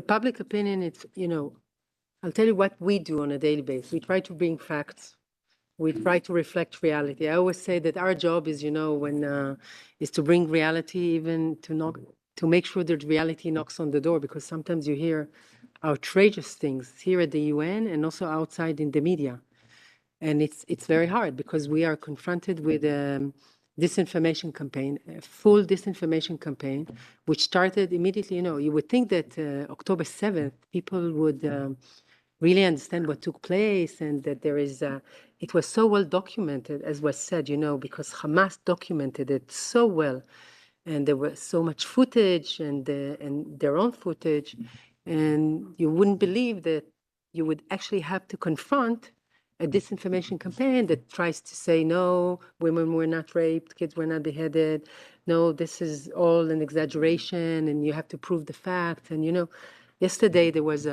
public opinion, it's, I'll tell you what we do on a daily basis. We try to bring facts. We try to reflect reality. I always say that our job is, is to bring reality, even to make sure that reality knocks on the door, because sometimes you hear outrageous things here at the UN and also outside in the media. And it's very hard because we are confronted with a disinformation campaign, a full disinformation campaign, which started immediately. You would think that October 7th, people would really understand what took place, and that there is, it was so well documented, as was said, because Hamas documented it so well. And there was so much footage and their own footage. And you wouldn't believe that you would actually have to confront a disinformation campaign that tries to say, no, women were not raped, kids were not beheaded. No, this is all an exaggeration, and you have to prove the facts. And, yesterday there was,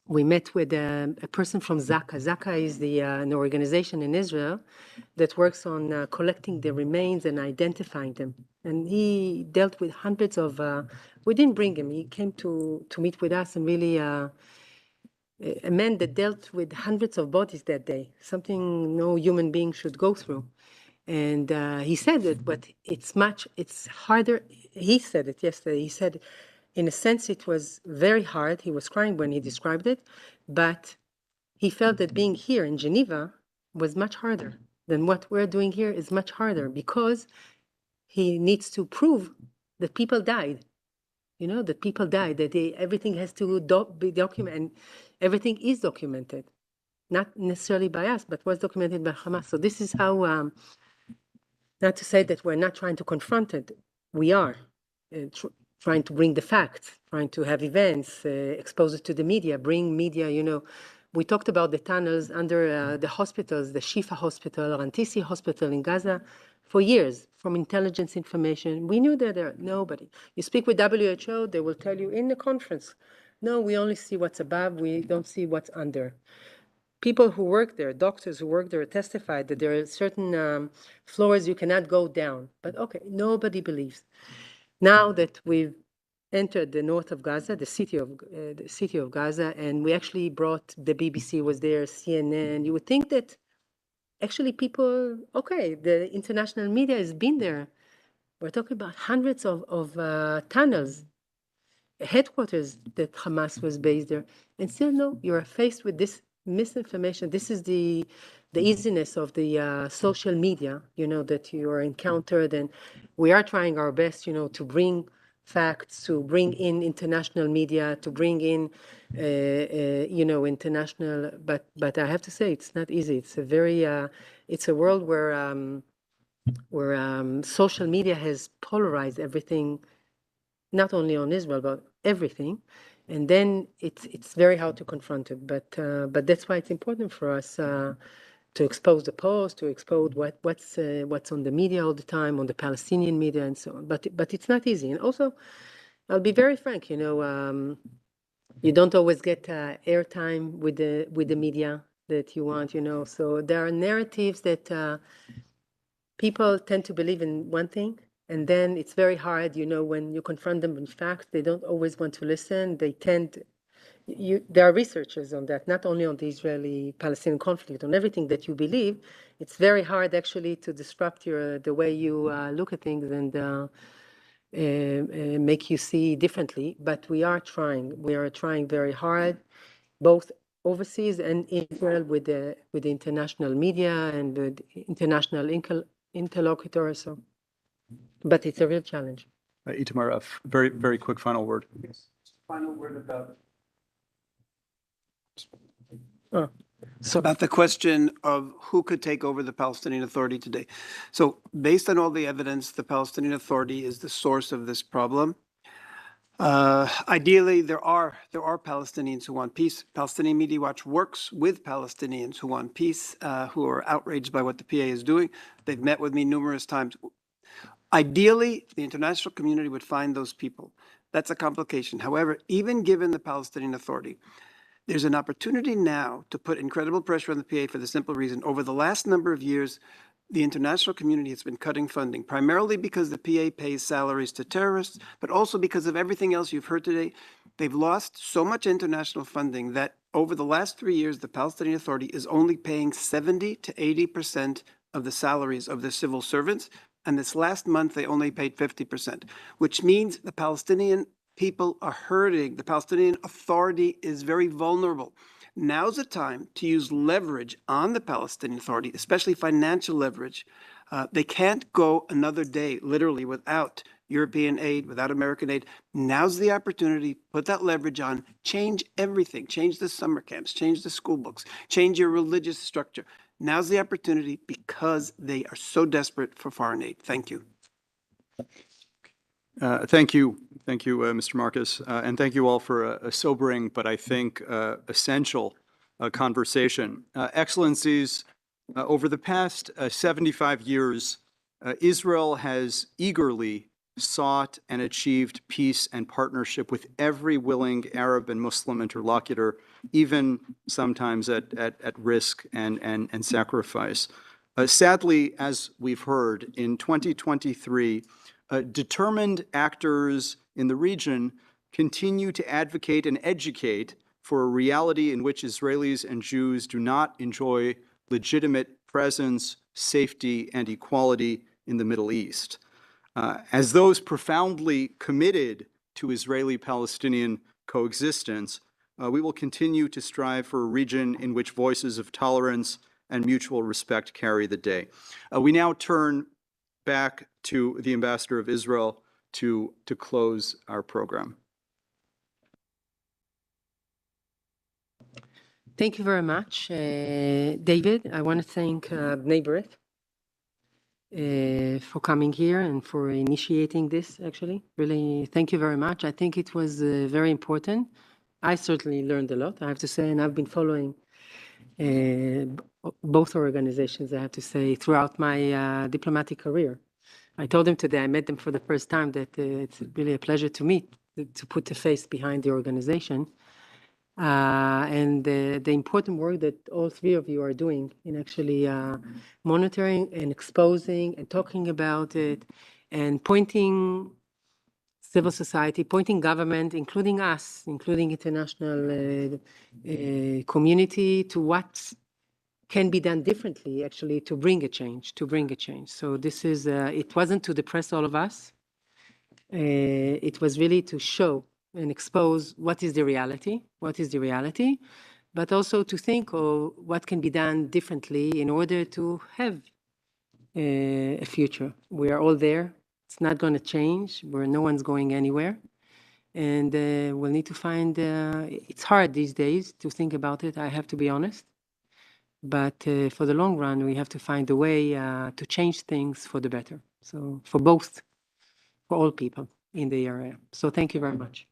we met with a person from Zaka. Zaka is an organization in Israel that works on collecting the remains and identifying them. And he dealt with hundreds of, we didn't bring him, he came to meet with us, and really, a man that dealt with hundreds of bodies that day, something no human being should go through. And he said it, but it's harder. He said it yesterday. He said, in a sense, it was very hard. He was crying when he described it, but he felt that being here in Geneva was much harder than what we're doing here is much harder, because he needs to prove that people died. That people died, that everything has to be documented, and everything is documented, not necessarily by us, but was documented by Hamas. So this is how, not to say that we're not trying to confront it, we are trying to bring the facts, trying to have events, expose it to the media, bring media, we talked about the tunnels under the hospitals, the Shifa hospital or Antisi hospital in Gaza for years, from intelligence information. We knew that there nobody. You speak with WHO, they will tell you in the conference, no, we only see what's above, we don't see what's under. People who work there, doctors who work there, testified that there are certain floors you cannot go down. But okay, nobody believes. Now that we've entered the north of Gaza, the city of Gaza, and we actually brought, the BBC was there, CNN, you would think that actually people, okay, the international media has been there. We're talking about hundreds of tunnels, headquarters that Hamas was based there. And still, no, you're faced with this misinformation. This is the easiness of the social media, that you are encountered. And we are trying our best, to bring facts, to bring in international media, to bring in, international. But I have to say, it's not easy. It's a very, it's a world where social media has polarized everything, not only on Israel, but everything. And then it's very hard to confront it. But that's why it's important for us to expose the post, to expose what's on the media all the time, on the Palestinian media and so on. But it's not easy. And also, I'll be very frank, you don't always get airtime with the media that you want, So there are narratives that people tend to believe in one thing, and then it's very hard, when you confront them with facts, they don't always want to listen. They tend, there are researchers on that, not only on the Israeli-Palestinian conflict, on everything that you believe. It's very hard actually to disrupt the way you look at things and make you see differently. But we are trying very hard, both overseas and Israel with the international media and with international interlocutors. So, but it's a real challenge. Itamar, a very, very quick final word. Yes. Final word about So about the question of who could take over the Palestinian Authority today. So based on all the evidence, the Palestinian Authority is the source of this problem. Ideally, there are Palestinians who want peace. Palestinian Media Watch works with Palestinians who want peace, who are outraged by what the PA is doing. They've met with me numerous times. Ideally, the international community would find those people. That's a complication. However, even given the Palestinian Authority, there's an opportunity now to put incredible pressure on the PA for the simple reason. Over the last number of years, the international community has been cutting funding, primarily because the PA pays salaries to terrorists, but also because of everything else you've heard today. They've lost so much international funding that over the last 3 years, the Palestinian Authority is only paying 70 to 80% of the salaries of their civil servants. And this last month, they only paid 50%, which means the Palestinian people are hurting. The Palestinian Authority is very vulnerable. Now's the time to use leverage on the Palestinian Authority, especially financial leverage. They can't go another day, literally, without European aid, without American aid. Now's the opportunity, put that leverage on, change everything, change the summer camps, change the school books, change your religious structure. Now's the opportunity because they are so desperate for foreign aid. Thank you. Thank you, Mr. Marcus, and thank you all for a sobering, but I think essential conversation. Excellencies, over the past 75 years, Israel has eagerly sought and achieved peace and partnership with every willing Arab and Muslim interlocutor, even sometimes at risk and sacrifice. Sadly, as we've heard, in 2023, determined actors in the region continue to advocate and educate for a reality in which Israelis and Jews do not enjoy legitimate presence, safety, and equality in the Middle East. As those profoundly committed to Israeli-Palestinian coexistence, we will continue to strive for a region in which voices of tolerance and mutual respect carry the day. We now turn back to the Ambassador of Israel to close our program. thank you very much, David. I want to thank Bnei B'rith for coming here and for initiating this, actually. Really, thank you very much. I think it was very important. I certainly learned a lot, I have to say, and I've been following both organizations, I have to say, throughout my diplomatic career. I told them today, I met them for the first time, that it's really a pleasure to meet, to put a face behind the organization. And the important work that all three of you are doing in actually monitoring and exposing and talking about it and pointing civil society, pointing government, including us, including international community, to what can be done differently, actually, to bring a change, So this is, it wasn't to depress all of us. It was really to show and expose what is the reality, but also to think of what can be done differently in order to have a future. We are all there. It's not going to change, where no one's going anywhere. And we'll need to find, it's hard these days to think about it, I have to be honest. But for the long run, we have to find a way to change things for the better. So for both, for all people in the area. So thank you very much.